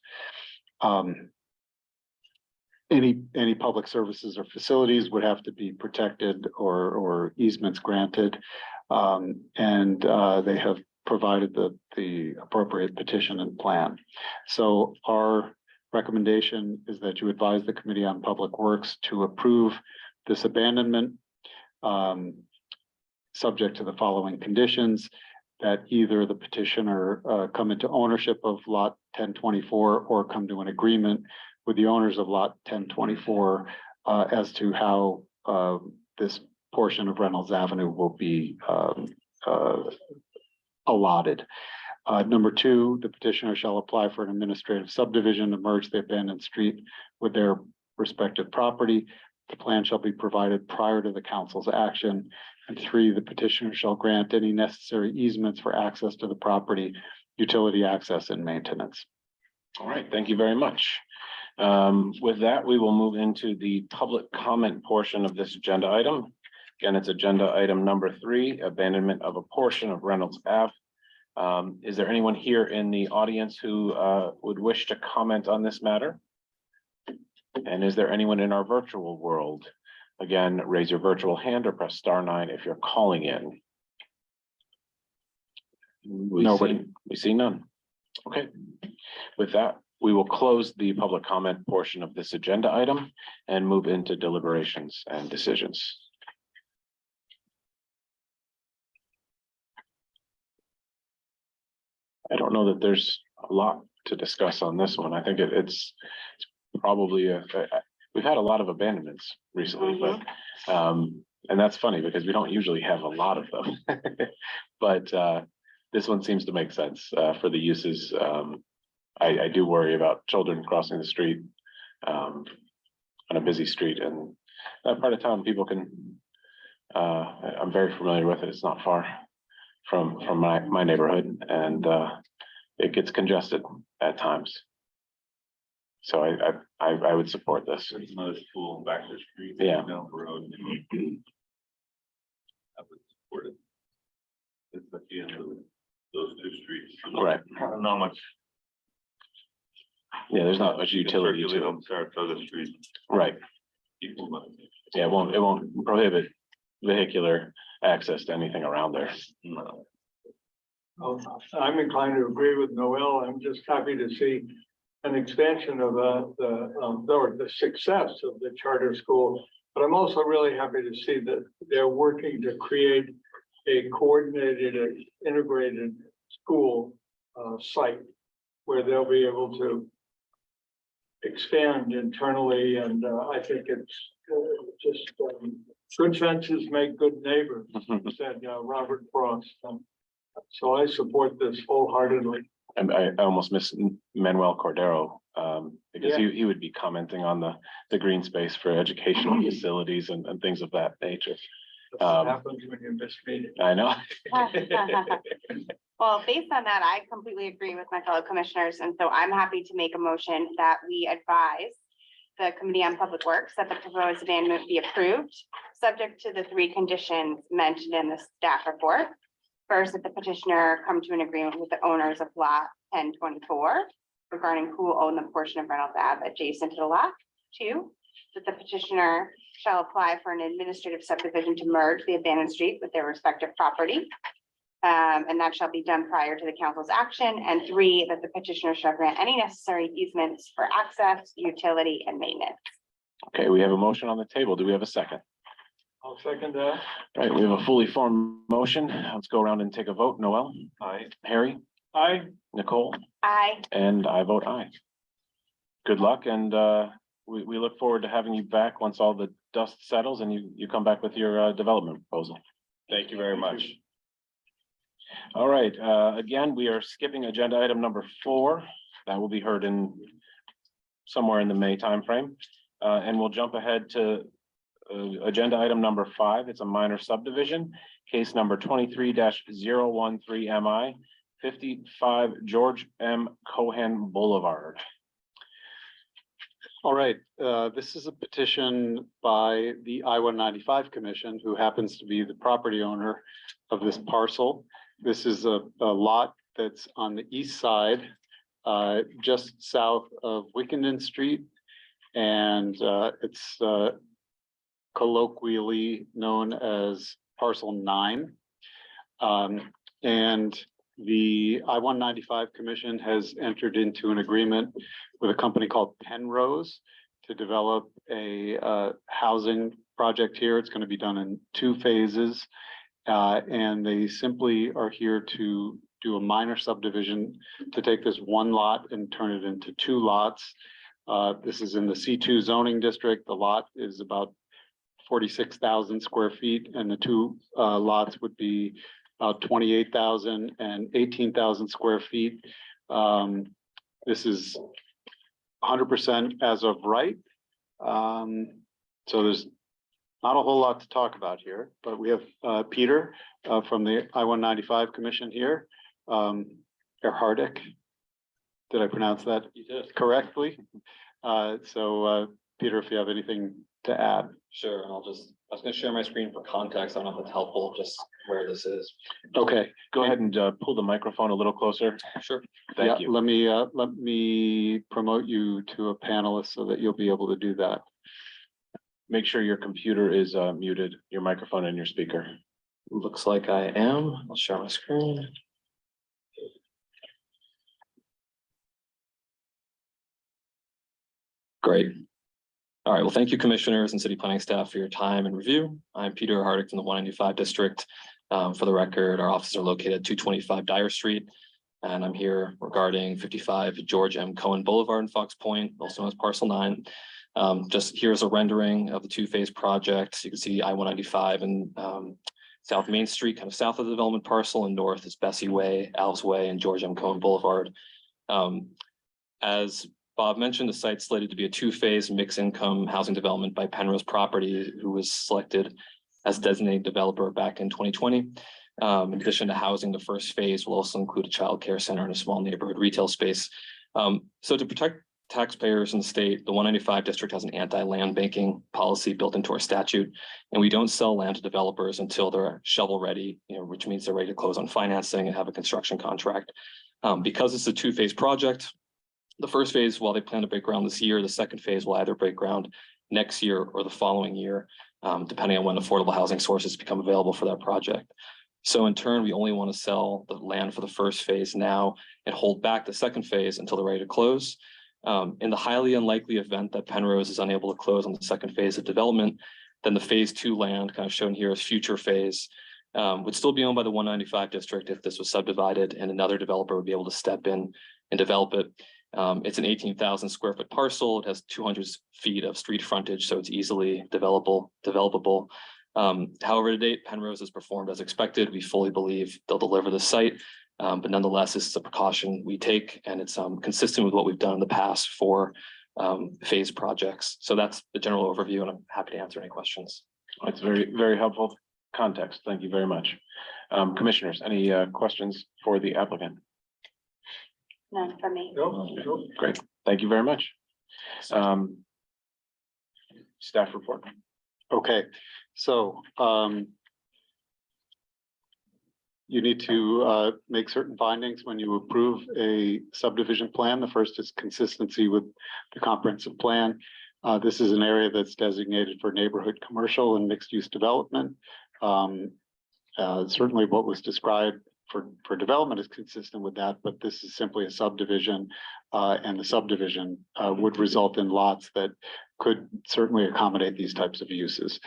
Any public services or facilities would have to be protected or easements granted. And they have provided the appropriate petition and plan. So our recommendation is that you advise the Committee on Public Works to approve this abandonment, subject to the following conditions: that either the petitioner come into ownership of lot 1024 or come to an agreement with the owners of lot 1024 as to how this portion of Reynolds Avenue will be allotted. Number 2, the petitioner shall apply for an administrative subdivision to merge the abandoned street with their respective property. The plan shall be provided prior to the council's action. And 3, the petitioner shall grant any necessary easements for access to the property, utility access, and maintenance. All right, thank you very much. With that, we will move into the public comment portion of this agenda item. Again, it's agenda item number 3, abandonment of a portion of Reynolds Ave. Is there anyone here in the audience who would wish to comment on this matter? And is there anyone in our virtual world? Again, raise your virtual hand or press *9 if you're calling in. Nobody. We see none. Okay. With that, we will close the public comment portion of this agenda item and move into deliberations and decisions. I don't know that there's a lot to discuss on this one. I think it's probably we've had a lot of abandonments recently, but and that's funny because we don't usually have a lot of them. But this one seems to make sense for the uses. I do worry about children crossing the street on a busy street, and that part of town people can. I'm very familiar with it. It's not far from my neighborhood, and it gets congested at times. So I would support this. There's another school back the street. Yeah. Down the road. I would support it. It's at the end of those two streets. Right. Not much. Yeah, there's not much utility Circulate to it. on Saratoga Street. Right. People must- Yeah, it won't prohibit vehicular access to anything around there. No. I'm inclined to agree with Noel. I'm just happy to see an expansion of the success of the charter school. But I'm also really happy to see that they're working to create a coordinated, integrated school site where they'll be able to expand internally. And I think it's just good fences make good neighbors, said Robert Frost. So I support this wholeheartedly. And I almost miss Manuel Cordero, because Yeah. he would be commenting on the green space for educational facilities and things of that nature. That's what happens when you miss meetings. I know. Well, based on that, I completely agree with my fellow commissioners, and so I'm happy to make a motion that we advise the Committee on Public Works that the proposed abandonment be approved, subject to the 3 conditions mentioned in the staff report. First, that the petitioner come to an agreement with the owners of lot 1024 regarding who will own the portion of Reynolds Ave adjacent to the lot. 2, that the petitioner shall apply for an administrative subdivision to merge the abandoned street with their respective property. And that shall be done prior to the council's action. And 3, that the petitioner shall grant any necessary easements for access, utility, and maintenance. Okay, we have a motion on the table. Do we have a second? I'll second that. All right, we have a fully formed motion. Let's go around and take a vote. Noel? Aye. Harry? Aye. Nicole? Aye. And I vote aye. Good luck, and we look forward to having you back once all the dust settles and you come back with your development proposal. Thank you very much. All right, again, we are skipping agenda item number 4. That will be heard in somewhere in the May timeframe. And we'll jump ahead to agenda item number 5. It's a minor subdivision, case number 23-013 MI 55 George M. Cohan Boulevard. All right, this is a petition by the I-195 Commission, who happens to be the property owner of this parcel. This is a lot that's on the east side, just south of Wickenden Street. And it's colloquially known as Parcel 9. And the I-195 Commission has entered into an agreement with a company called Penrose to develop a housing project here. It's going to be done in 2 phases. And they simply are here to do a minor subdivision to take this 1 lot and turn it into 2 lots. This is in the C2 zoning district. The lot is about 46,000 square feet, and the 2 lots would be 28,000 and 18,000 square feet. This is 100% as of right. So there's not a whole lot to talk about here, but we have Peter from the I-195 Commission here. Erhardik. Did I pronounce that correctly? Peter, if you have anything to add. Sure, and I was gonna share my screen for context. I don't know if it's helpful, just where this is. Okay, Go ahead and pull the microphone a little closer. Sure. Thank you. Let me promote you to a panelist so that you'll be able to do that. Make sure your computer is muted, your microphone and your speaker. Looks like I am. I'll share my screen. Great. All right, well, thank you, commissioners and city planning staff, for your time and review. I'm Peter Hardick from the 195 district. For the record, our offices are located at 225 Dyer Street. and I'm here regarding 55 George M. Cohan Boulevard in Fox Point, also known as Parcel 9. Just here's a rendering of the two-phase project. You can see I-195 and South Main Street, kind of south of the development parcel, and north is Bessie Way, Alves Way, and George M. Cohan Boulevard. As Bob mentioned, the site's slated to be a two-phase mixed-income housing development by Penrose Property, who was selected as designated developer back in 2020. In addition to housing, the first phase will also include a child care center and a small neighborhood retail space. So to protect taxpayers in the state, the 195 district has an anti-land banking policy built into our statute, and we don't sell land to developers until they're shovel ready, which means they're ready to close on financing and have a construction contract. Because it's a two-phase project, the first phase, while they plan to break ground this year, the second phase will either break ground next year or the following year, depending on when affordable housing sources become available for that project. So in turn, we only want to sell the land for the first phase now and hold back the second phase until they're ready to close. In the highly unlikely event that Penrose is unable to close on the second phase of development, then the phase 2 land, kind of shown here as future phase, would still be owned by the 195 district if this was subdivided, and another developer would be able to step in and develop it. It's an 18,000 square foot parcel. It has 200 feet of street frontage, so it's easily developable. However, to date, Penrose has performed as expected. We fully believe they'll deliver the site, but nonetheless, this is a precaution we take, and it's consistent with what we've done in the past for phase projects. So that's the general overview, and I'm happy to answer any questions. That's very, very helpful context. Thank you very much. Commissioners, any questions for the applicant? None for me. Great, thank you very much. Staff report. Okay, so you need to make certain findings when you approve a subdivision plan. The first is consistency with the comprehensive plan. This is an area that's designated for neighborhood commercial and mixed-use development. Certainly what was described for development is consistent with that, but this is simply a subdivision, and the subdivision would result in lots that could certainly accommodate these types of uses.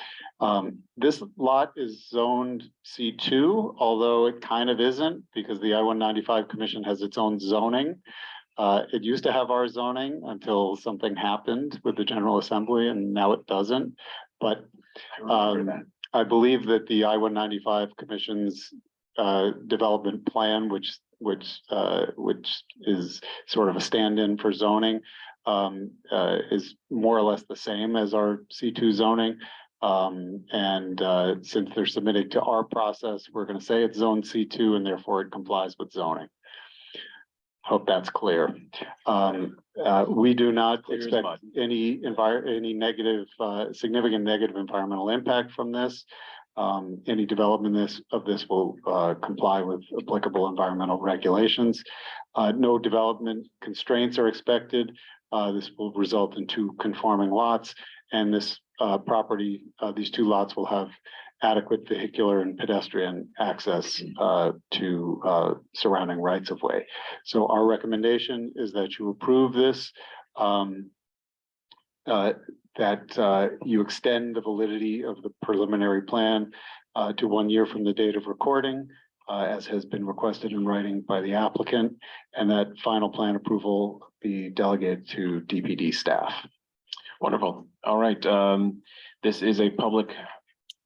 This lot is zoned C2, although it kind of isn't, because the I-195 Commission has its own zoning. It used to have our zoning until something happened with the General Assembly, and now it doesn't. But I believe that the I-195 Commission's development plan, which is sort of a stand-in for zoning, is more or less the same as our C2 zoning. Since they're submitting to our process, we're going to say it's zone C2, and therefore it complies with zoning. Hope that's clear. We do not expect any negative, significant negative environmental impact from this. Any development of this will comply with applicable environmental regulations. No development constraints are expected. This will result in 2 conforming lots, and this property, these 2 lots will have adequate vehicular and pedestrian access to surrounding rights of way. So our recommendation is that you approve this, that you extend the validity of the preliminary plan to 1 year from the date of recording, as has been requested in writing by the applicant, and that final plan approval be delegated to DPD staff. Wonderful. All right. This is a public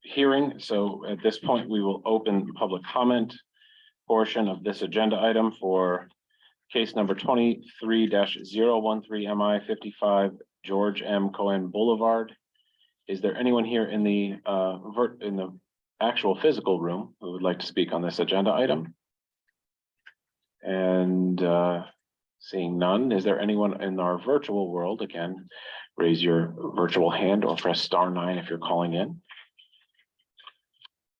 hearing, so at this point, we will open the public comment portion of this agenda item for case number 23-013 MI 55 George M. Cohan Boulevard. Is there anyone here in the actual physical room who would like to speak on this agenda item? And seeing none, is there anyone in our virtual world? Again, raise your virtual hand or press *9 if you're calling in.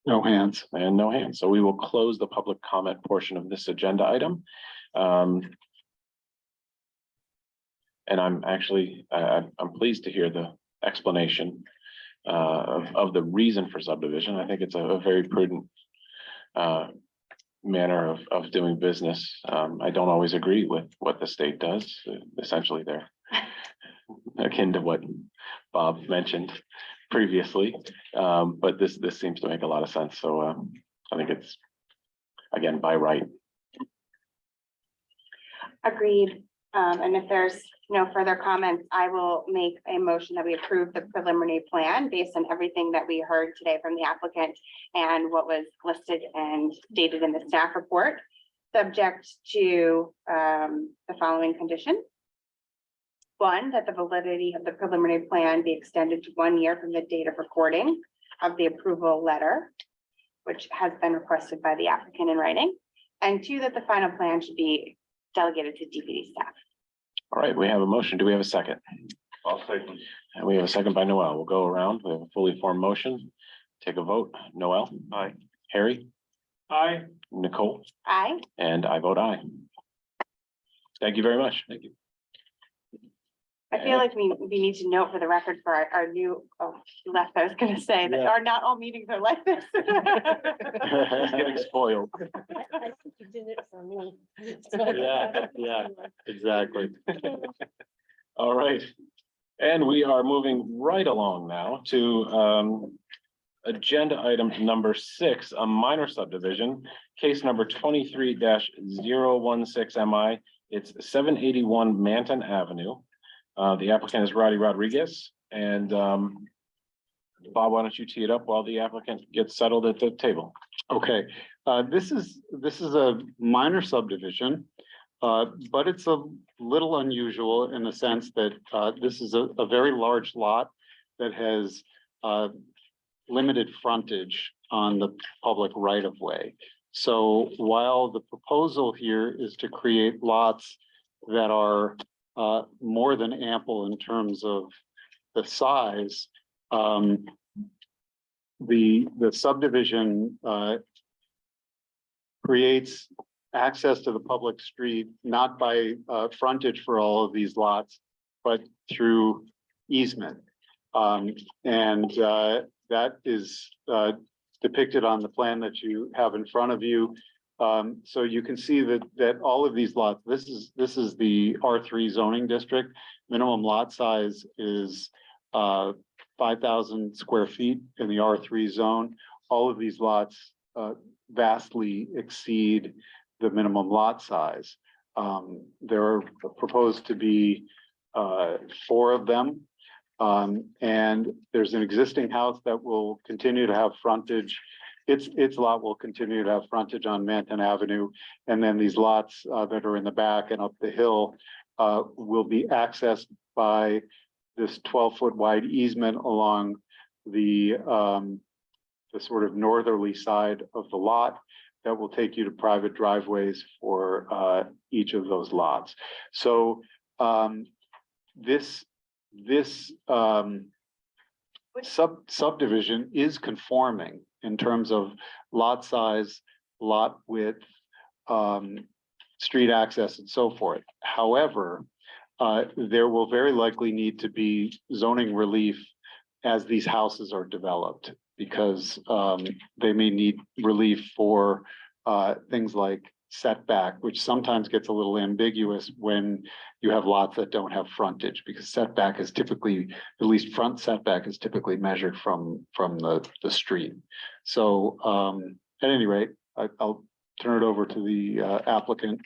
No hands. And no hands. So we will close the public comment portion of this agenda item. And I'm actually, I'm pleased to hear the explanation of the reason for subdivision. I think it's a very prudent manner of doing business. I don't always agree with what the state does. Essentially, they're akin to what Bob mentioned previously, but this seems to make a lot of sense. So I think it's, again, by right. Agreed. And if there's no further comments, I will make a motion that we approve the preliminary plan based on everything that we heard today from the applicant and what was listed and stated in the staff report, subject to the following condition. One, that the validity of the preliminary plan be extended to 1 year from the date of recording of the approval letter, which has been requested by the applicant in writing. And two, that the final plan should be delegated to DPD staff. All right, we have a motion. Do we have a second? I'll second. And we have a second by Noel. We'll go around. We have a fully formed motion. Take a vote. Noel? Aye. Harry? Aye. Nicole? Aye. And I vote aye. Thank you very much. Thank you. I feel like we need to note for the record for our new, oh, you left, I was gonna say that Yeah. our not all meetings are like this. He's getting spoiled. I think you did it for me. Yeah, exactly. All right. And we are moving right along now to agenda item number 6, a minor subdivision, case number 23-016 MI. It's 781 Manton Avenue. The applicant is Roddy Rodriguez, and Bob, why don't you tee it up while the applicant gets settled at the table? Okay, this is a minor subdivision, but it's a little unusual in the sense that this is a very large lot that has limited frontage on the public right of way. So while the proposal here is to create lots that are more than ample in terms of the size, the subdivision creates access to the public street, not by frontage for all of these lots, but through easement. That is depicted on the plan that you have in front of you. So you can see that all of these lots, this is the R3 zoning district. Minimum lot size is 5,000 square feet in the R3 zone. All of these lots vastly exceed the minimum lot size. There are proposed to be 4 of them. And there's an existing house that will continue to have frontage. Its lot will continue to have frontage on Manton Avenue. And then these lots that are in the back and up the hill will be accessed by this 12-foot wide easement along the sort of northerly side of the lot that will take you to private driveways for each of those lots. So this subdivision is conforming in terms of lot size, lot width, street access, and so forth. However, there will very likely need to be zoning relief as these houses are developed, because they may need relief for things like setback, which sometimes gets a little ambiguous when you have lots that don't have frontage, because setback is typically, at least front setback is typically measured from the street. So at any rate, I'll turn it over to the applicant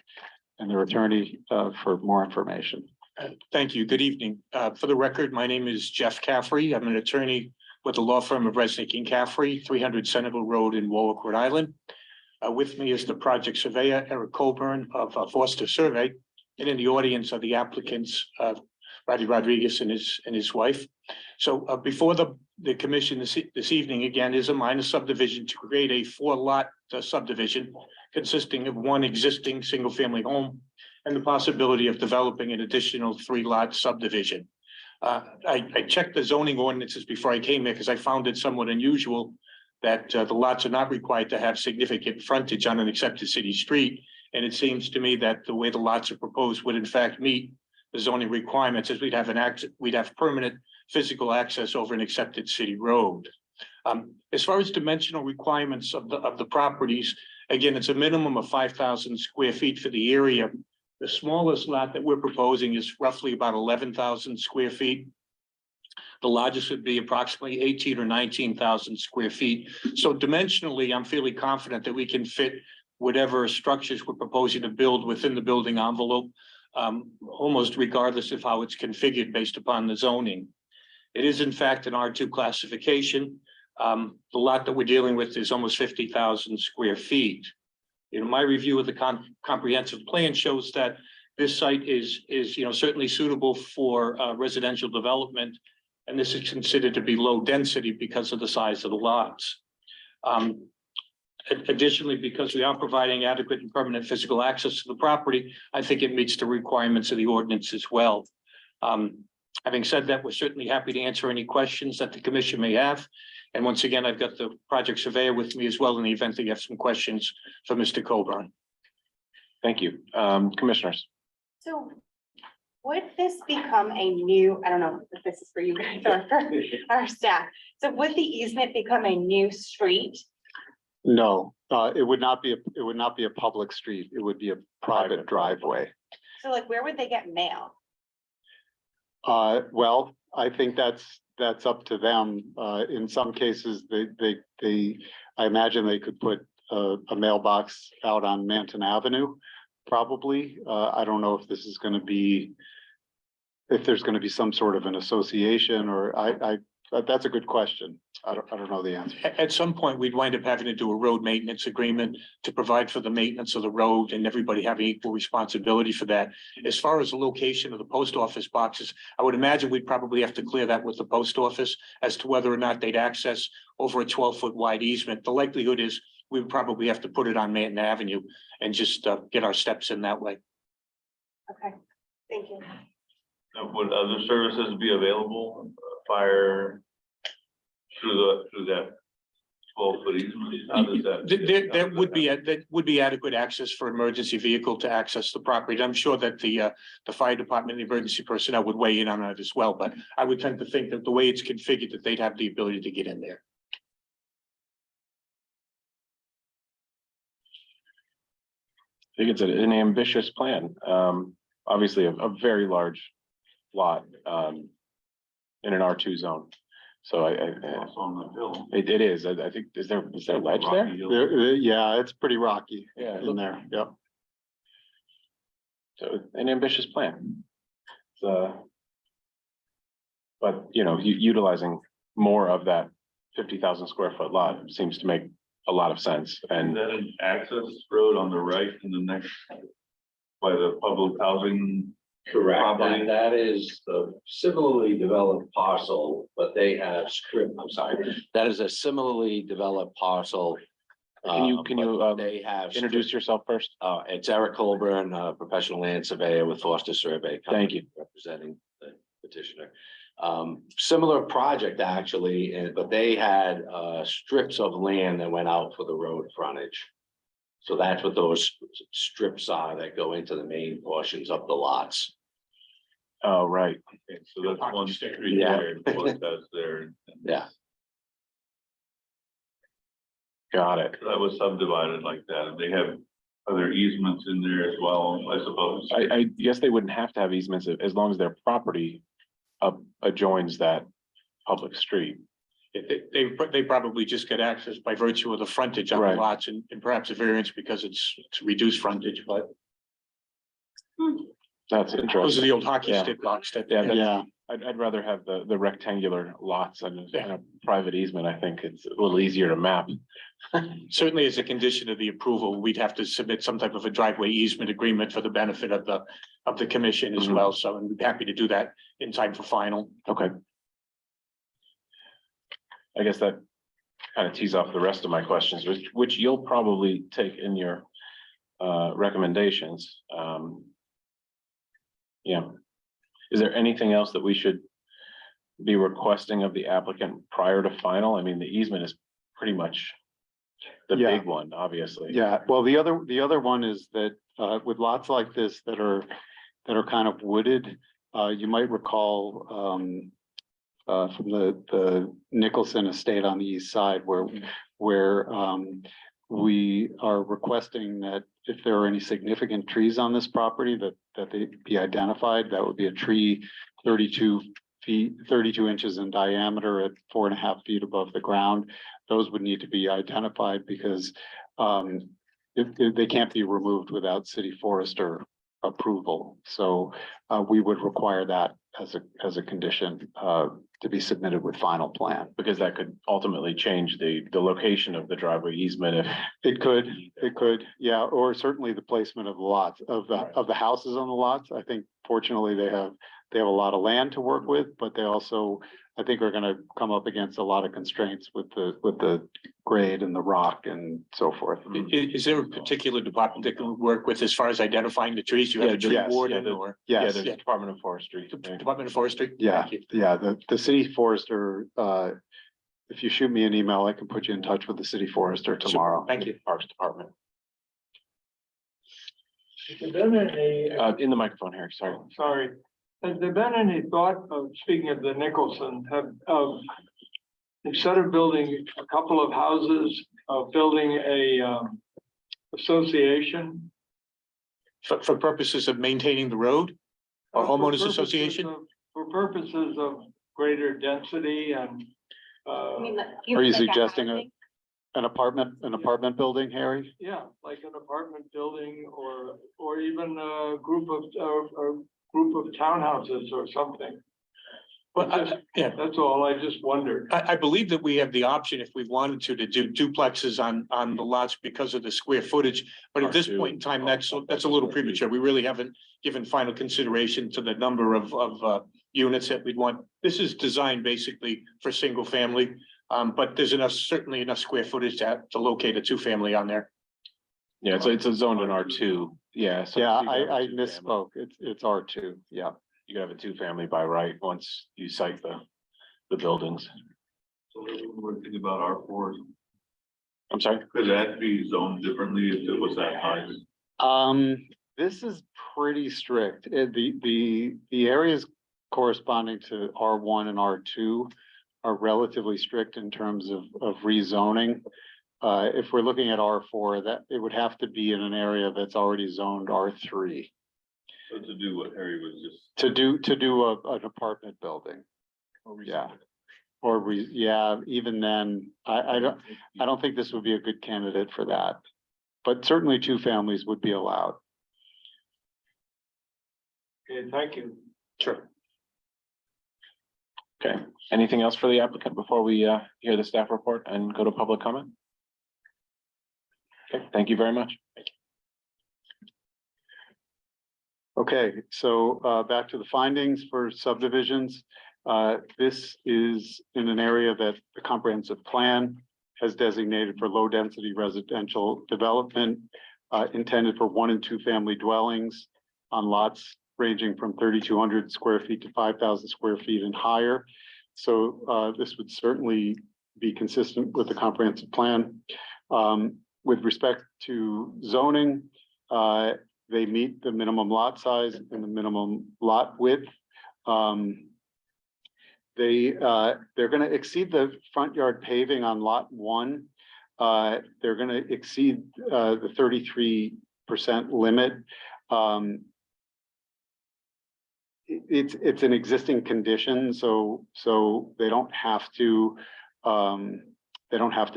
and their attorney for more information. Thank you. Good evening. For the record, my name is Jeff Caffrey. I'm an attorney with the law firm of Resnick and Caffrey, 300 Centerville Road in Warwick, Rhode Island. With me is the project surveyor, Eric Coburn of Foster Survey, and in the audience are the applicants, Roddy Rodriguez and his wife. So before the commission this evening, again, is a minor subdivision to create a 4-lot subdivision consisting of 1 existing single-family home and the possibility of developing an additional 3-lot subdivision. I checked the zoning ordinances before I came here because I found it somewhat unusual that the lots are not required to have significant frontage on an accepted city street. And it seems to me that the way the lots are proposed would in fact meet the zoning requirements, as we'd have permanent physical access over an accepted city road. As far as dimensional requirements of the properties, again, it's a minimum of 5,000 square feet for the area. The smallest lot that we're proposing is roughly about 11,000 square feet. The largest would be approximately 18 or 19,000 square feet. So dimensionally, I'm fairly confident that we can fit whatever structures we're proposing to build within the building envelope. almost regardless of how it's configured based upon the zoning. It is in fact an R2 classification. The lot that we're dealing with is almost 50,000 square feet. My review of the comprehensive plan shows that this site is certainly suitable for residential development. And this is considered to be low density because of the size of the lots. Additionally, because we are providing adequate and permanent physical access to the property, I think it meets the requirements of the ordinance as well. Having said that, we're certainly happy to answer any questions that the commission may have. And once again, I've got the project surveyor with me as well in the event that you have some questions for Mr. Coburn. Thank you. Commissioners. So would this become a new, I don't know if this is for you guys or for our staff. So would the easement become a new street? No, it would not be a public street. It would be a private driveway. So like, where would they get mail? Well, I think that's up to them. In some cases, I imagine they could put a mailbox out on Manton Avenue, probably. I don't know if this is going to be, if there's going to be some sort of an association, or that's a good question. I don't know the answer. At some point, we'd wind up having to do a road maintenance agreement to provide for the maintenance of the road and everybody having equal responsibility for that. As far as the location of the post office boxes, I would imagine we'd probably have to clear that with the post office as to whether or not they'd access over a 12-foot wide easement. The likelihood is we would probably have to put it on Manton Avenue and just get our steps in that way. Okay, thank you. Would other services be available, fire through that 12-foot easement? How does that? That would be adequate access for emergency vehicle to access the property. I'm sure that the fire department, the emergency personnel would weigh in on that as well, but I would tend to think that the way it's configured, that they'd have the ability to get in there. I think it's an ambitious plan. Obviously a very large lot in an R2 zone. So Also on the hill. it is. I think, is there ledge there? Yeah, it's pretty rocky Yeah. in there. Yep. So an ambitious plan. So, but utilizing more of that 50,000 square foot lot seems to make a lot of sense. And And then an access road on the right in the next, by the public housing. Correct, property. that is the similarly developed parcel, but they have that is a similarly developed parcel. can you but they have introduce yourself first? It's Eric Colburn, professional land surveyor with Foster Survey. Thank you. Representing the petitioner. Similar project actually, but they had strips of land that went out for the road frontage. So that's what those strips are that go into the main portions of the lots. Oh, right. Okay, so that's one street Yeah. there, and what that's there. Yeah. Got it. That was subdivided like that, and they have other easements in there as well, I suppose. I guess they wouldn't have to have easements as long as their property adjoins that public street. They probably just get access by virtue of the frontage on the Right. lots and perhaps a variance because it's reduced frontage, but That's those are interesting. the old hockey Yeah. stick blocks that. Yeah, Yeah. I'd rather have the rectangular lots and a private easement. I think it's a little easier to map. Certainly as a condition of the approval, we'd have to submit some type of a driveway easement agreement for the benefit of the commission as Mhm. well. So I'm happy to do that in time for final. Okay. I guess that kind of tees off the rest of my questions, which you'll probably take in your recommendations. Yeah. Is there anything else that we should be requesting of the applicant prior to final? I mean, the easement is pretty much the Yeah. big one, obviously. Yeah, well, the other one is that with lots like this that are kind of wooded, you might recall from the Nicholson estate on the east side where we are requesting that if there are any significant trees on this property that they be identified. That would be a tree 32 inches in diameter at 4.5 feet above the ground. Those would need to be identified because they can't be removed without city forester approval. So we would require that as a condition to be submitted with final plan. Because that could ultimately change the location of the driveway easement if. It could, yeah, or certainly the placement of the lots, of the houses on the lots. I think fortunately they have a lot of land to work with, but they also, I think, are gonna come up against a lot of constraints with the grade and the rock and so forth. Is there a particular department that can work with as far as identifying the trees? You have a tree yes, warden or? Yes, The Department of Forestry. Department of Forestry? yeah, Thank you. yeah, the city forester, if you shoot me an email, I can put you in touch with the city forester tomorrow. Thank you. Parks Department. Has there been any, In the microphone, Harry, sorry. sorry, has there been any thought of, speaking of the Nicholson, instead of building a couple of houses, of building a association? For purposes of maintaining the road or For homeowners purposes association? for purposes of greater density and, I mean, Are you like a suggesting housing? an apartment building, Harry? yeah, like an apartment building or even a group of townhouses or something. Well, yeah, That's all, I just wondered. I believe that we have the option if we wanted to do duplexes on the lots because of the square footage. But at this R2. point in time, that's a little premature. We really haven't given final consideration to the number of units that we'd want. This is designed basically for single family. But there's certainly enough square footage to locate a two-family on there. Yeah, it's a zoned in R2. Yeah. so Yeah, you could have a I two-family. misspoke. It's R2, yeah. You could have a two-family by right once you site the buildings. So we're thinking about R4. I'm sorry? Could that be zoned differently if it was that high? This is pretty strict. The areas corresponding to R1 and R2 are relatively strict in terms of rezoning. If we're looking at R4, that it would have to be in an area that's already zoned R3. So to do what Harry was just. To do an apartment building. Yeah. Yeah, even then, I don't think this would be a good candidate for that. But certainly two families would be allowed. Okay, thank you. Sure. Okay, anything else for the applicant before we hear the staff report and go to public comment? Okay, thank you very much. Okay, so back to the findings for subdivisions. This is in an area that the comprehensive plan has designated for low density residential development intended for 1 and 2 family dwellings on lots ranging from 3,200 square feet to 5,000 square feet and higher. So this would certainly be consistent with the comprehensive plan. With respect to zoning, they meet the minimum lot size and the minimum lot width. They're going to exceed the front yard paving on lot 1. They're going to exceed the 33% limit. It's an existing condition, so they don't have to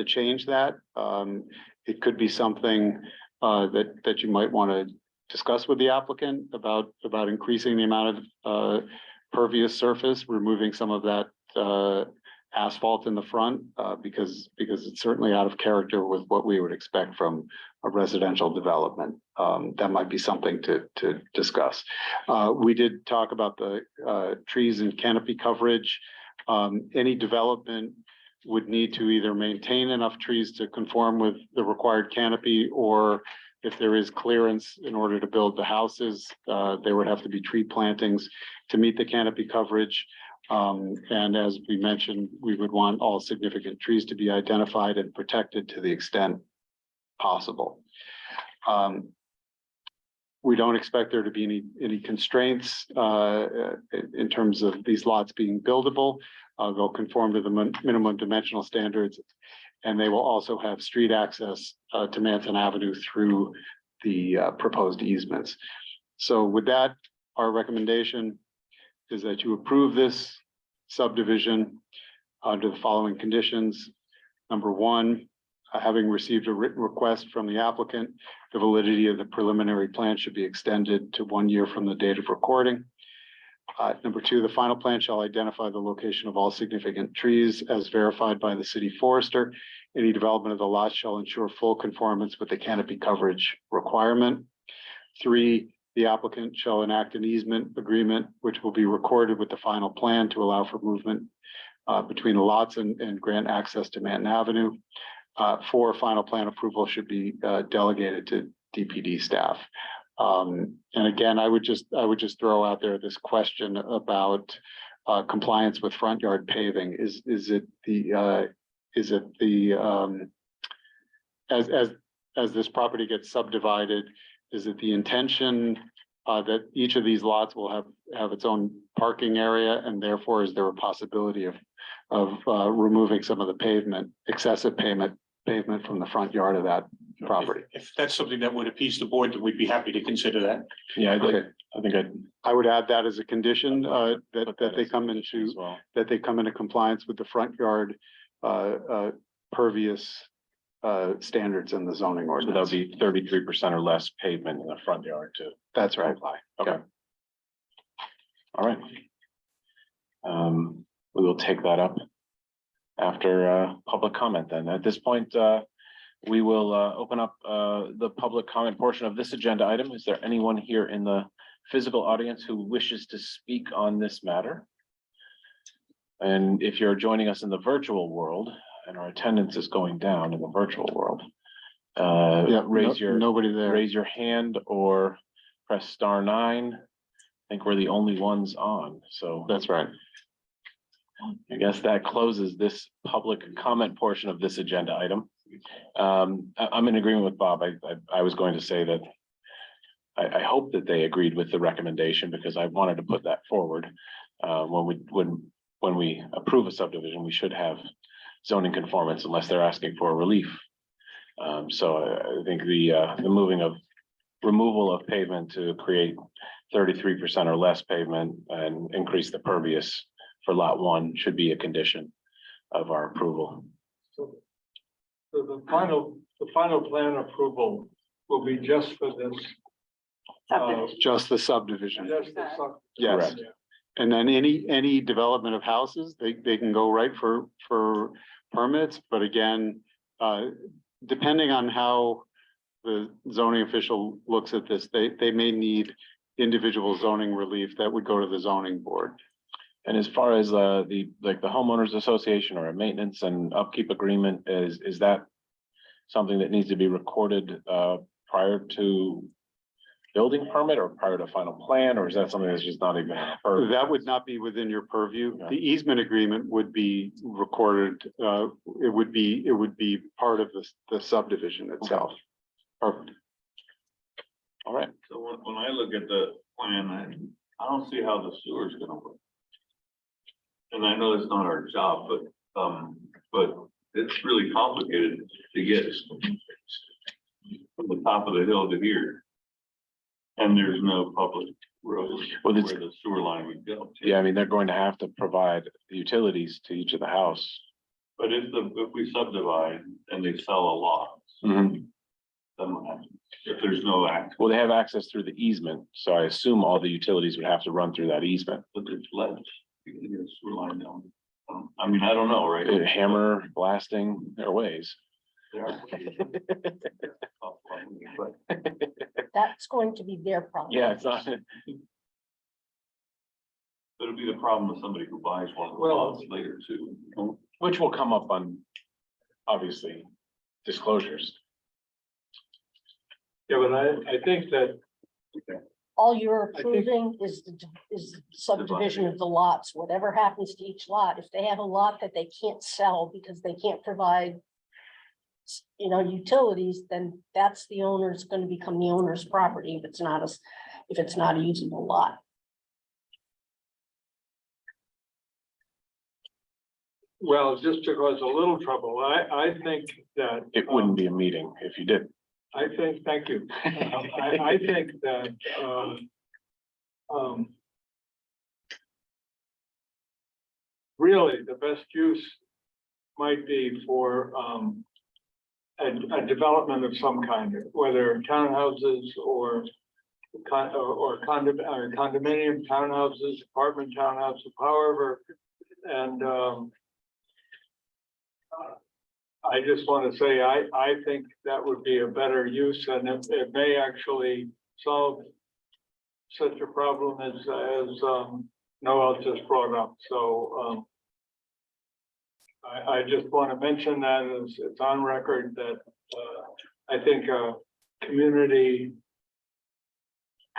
change that. It could be something that you might want to discuss with the applicant about increasing the amount of pervious surface, removing some of that asphalt in the front, because it's certainly out of character with what we would expect from a residential development. That might be something to discuss. We did talk about the trees and canopy coverage. Any development would need to either maintain enough trees to conform with the required canopy, or if there is clearance in order to build the houses, there would have to be tree plantings to meet the canopy coverage. And as we mentioned, we would want all significant trees to be identified and protected to the extent possible. We don't expect there to be any constraints in terms of these lots being buildable. They'll conform to the minimum dimensional standards, and they will also have street access to Manton Avenue through the proposed easements. So with that, our recommendation is that you approve this subdivision under the following conditions. Number 1, Having received a written request from the applicant, the validity of the preliminary plan should be extended to 1 year from the date of recording. Number two, the final plan shall identify the location of all significant trees as verified by the city forester. Any development of the lot shall ensure full conformance with the canopy coverage requirement. Three, the applicant shall enact an easement agreement, which will be recorded with the final plan to allow for movement between the lots and grant access to Manton Avenue. Four, final plan approval should be delegated to DPD staff. And again, I would just throw out there this question about compliance with front yard paving. Is it the as this property gets subdivided, is it the intention that each of these lots will have its own parking area, and therefore is there a possibility of removing some of the excessive pavement from the front yard of that property? If that's something that would appease the board, we'd be happy to consider that. Yeah, Okay. I think I would add that as a condition, that they come into, as well. that they come into compliance with the front yard pervious standards in the zoning So that would ordinance. be 33% or less pavement in the front yard to That's right. comply. Okay. All right. We will take that up after public comment then. At this point, we will open up the public comment portion of this agenda item. Is there anyone here in the physical audience who wishes to speak on this matter? And if you're joining us in the virtual world and our attendance is going down in the virtual world, Nobody there. raise your hand or press *9. I think we're the only ones on, so That's right. I guess that closes this public comment portion of this agenda item. I'm in agreement with Bob. I was going to say that I hope that they agreed with the recommendation, because I wanted to put that forward. When we approve a subdivision, we should have zoning conformance unless they're asking for a relief. So I think the removal of pavement to create 33% or less pavement and increase the pervious for lot 1 should be a condition of our approval. So the final plan approval will be just for this. Just the subdivision. Just the Yes. Correct. And then any development of houses, they can go right for permits, but again, depending on how the zoning official looks at this, they may need individual zoning relief that would go to the zoning board. And as far as the homeowners association or a maintenance and upkeep agreement, is that something that needs to be recorded prior to building permit or prior to final plan, or is that something that's just not even? That would not be within your purview. The easement agreement would be recorded. It would be part of the subdivision itself. Perfect. All right. So when I look at the plan, I don't see how the sewer is gonna work. And I know it's not our job, but it's really complicated to get from the top of the hill to here. And there's no public road Well, where it's- the sewer line would go. Yeah, I mean, they're going to have to provide utilities to each of the house. But if we subdivide and they sell a lot, Mhm. then what happens? If there's no access, Well, they have access through the easement, so I assume all the utilities would have to run through that easement. but there's ledge, you can get a sewer line down. I mean, I don't know, right? Hammer blasting their ways. They are pretty- But That's going to be their problem. Yeah, it's not. it'll be the problem with somebody who buys one of the Well- lots later too. Which will come up on, obviously, disclosures. Yeah, but I think that All you're I think- approving is the subdivision of the lots, whatever happens to each lot. If they have a lot that they can't sell because they can't provide utilities, then that's the owner's gonna become the owner's property if it's not a usable lot. well, just to cause a little trouble, I think that. It wouldn't be a meeting if you did. Thank you. I think that, really, the best use might be for, a development of some kind, whether townhouses or condominium townhouses, apartment townhouses, however, and I just want to say, I think that would be a better use, and it may actually solve such a problem as Noel just brought up. So I just want to mention that as it's on record that I think a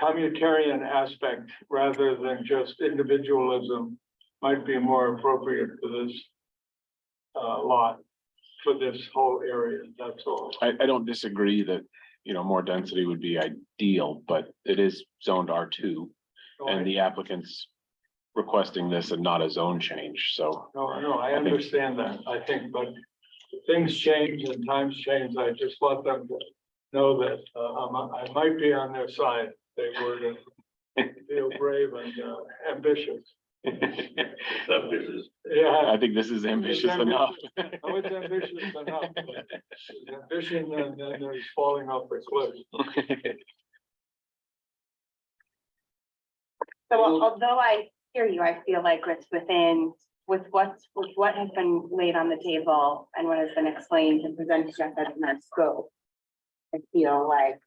communitarian aspect rather than just individualism might be more appropriate for this lot, for this whole area. That's all. I don't disagree that, more density would be ideal, but it is zoned R2. And the applicant's requesting this and not a zone change, so. No, I understand that. I think, but things change and times change. I just want them to know that I might be on their side. They were to feel brave and ambitious. Ambitious. Yeah. I think this is ambitious enough. Oh, it's ambitious enough. It's ambition and then there's falling off the cliff. So although I hear you, I feel like it's with what has been laid on the table and what has been explained and presented to us as in our scope. I feel like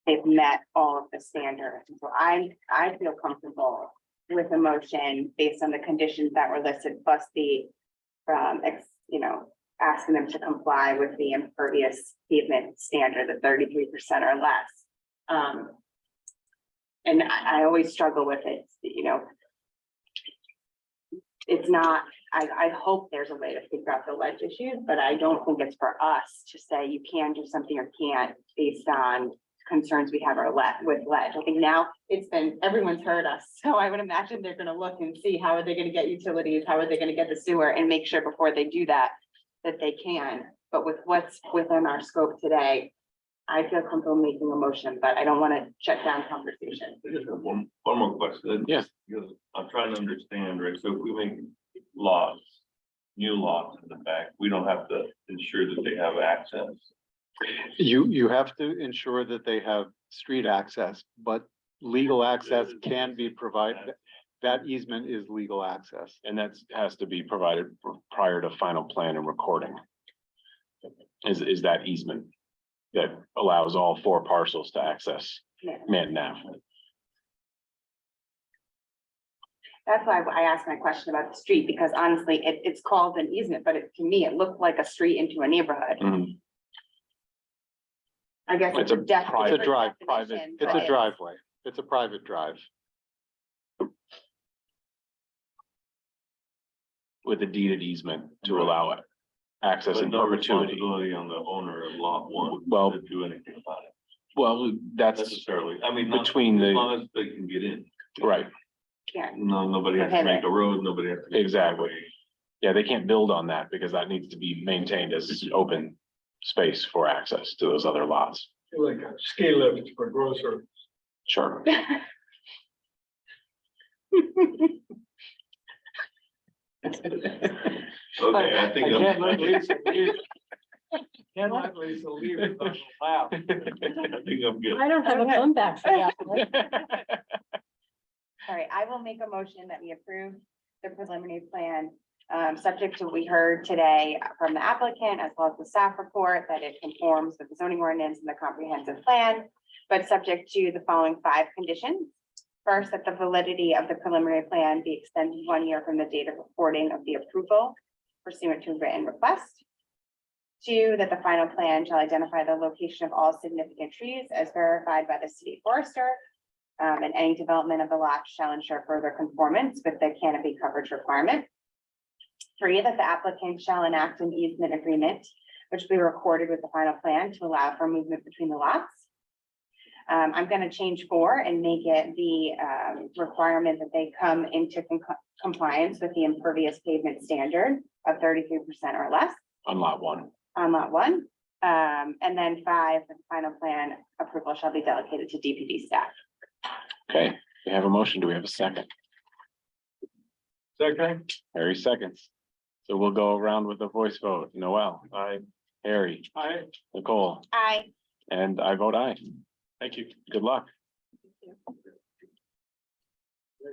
they've met all of the standards. So I feel comfortable with a motion based on the conditions that were listed, plus the asking them to comply with the impervious pavement standard, the 33% or less. And I always struggle with it, it's not, I hope there's a way to figure out the ledge issues, but I don't think it's for us to say you can do something or can't based on concerns we have with ledge. I think now everyone's heard us. So I would imagine they're gonna look and see how are they gonna get utilities, how are they gonna get the sewer, and make sure before they do that they can. But with what's within our scope today, I feel comfortable making a motion, but I don't want to shut down conversation. I just have one more question. Yes. Because I'm trying to understand, right? So if we make lots, new lots in the back, we don't have to ensure that they have access. You have to ensure that they have street access, but legal access can be provided. That easement is legal access. And that has to be provided prior to final plan and recording. Is that easement that allows all 4 parcels to access Manton Ave. That's why I asked my question about the street, because honestly, it's called an easement, but to me, it looked like a street into a neighborhood. Mhm. I guess It's a private It's a driveway. It's a private drive. With a deeded easement to allow it access But in no perpetuity. responsibility on the owner of lot 1. Well- To do anything about it Well, that's necessarily. I mean, not- between as the, long as they can get in. right, Yeah. No, nobody has to make a road, nobody has to. make a Exactly. driveway. yeah, they can't build on that because that needs to be maintained as open space for access to those other lots. Like a ski lift for groceries. Sure. Okay, I think. I can't let Lisa leave. Can't let Lisa leave without a laugh. I think I'm good. I don't have a comeback for that. All right, I will make a motion that we approve the preliminary plan, subject to what we heard today from the applicant as well as the staff report, that it conforms with the zoning ordinance and the comprehensive plan, but subject to the following 5 conditions. First, that the validity of the preliminary plan be extended 1 year from the date of reporting of the approval pursuant to written request. 2, that the final plan shall identify the location of all significant trees as verified by the city forester. And any development of the lot shall ensure further conformance with the canopy coverage requirement. 3, that the applicant shall enact an easement agreement, which will be recorded with the final plan to allow for movement between the lots. I'm going to change 4 and make it the requirement that they come into compliance with the impervious pavement standard of 33% or less On lot 1. on lot 1. And then 5, the final plan approval shall be delegated to DPD staff. Okay, we have a motion. Do we have a second? Second, Harry seconds. So we'll go around with a voice vote. Noel. Aye. Harry, I, Nicole, Aye. and I vote aye. Thank you. Good luck.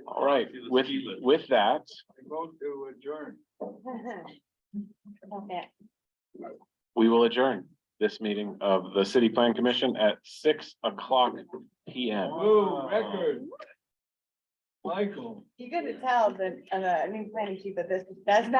All right, with that, I vote to adjourn. Okay. we will adjourn this meeting of the City Plan Commission at 6:00 PM. Whoa, record. Michael. You couldn't tell that, new planning chief that this does not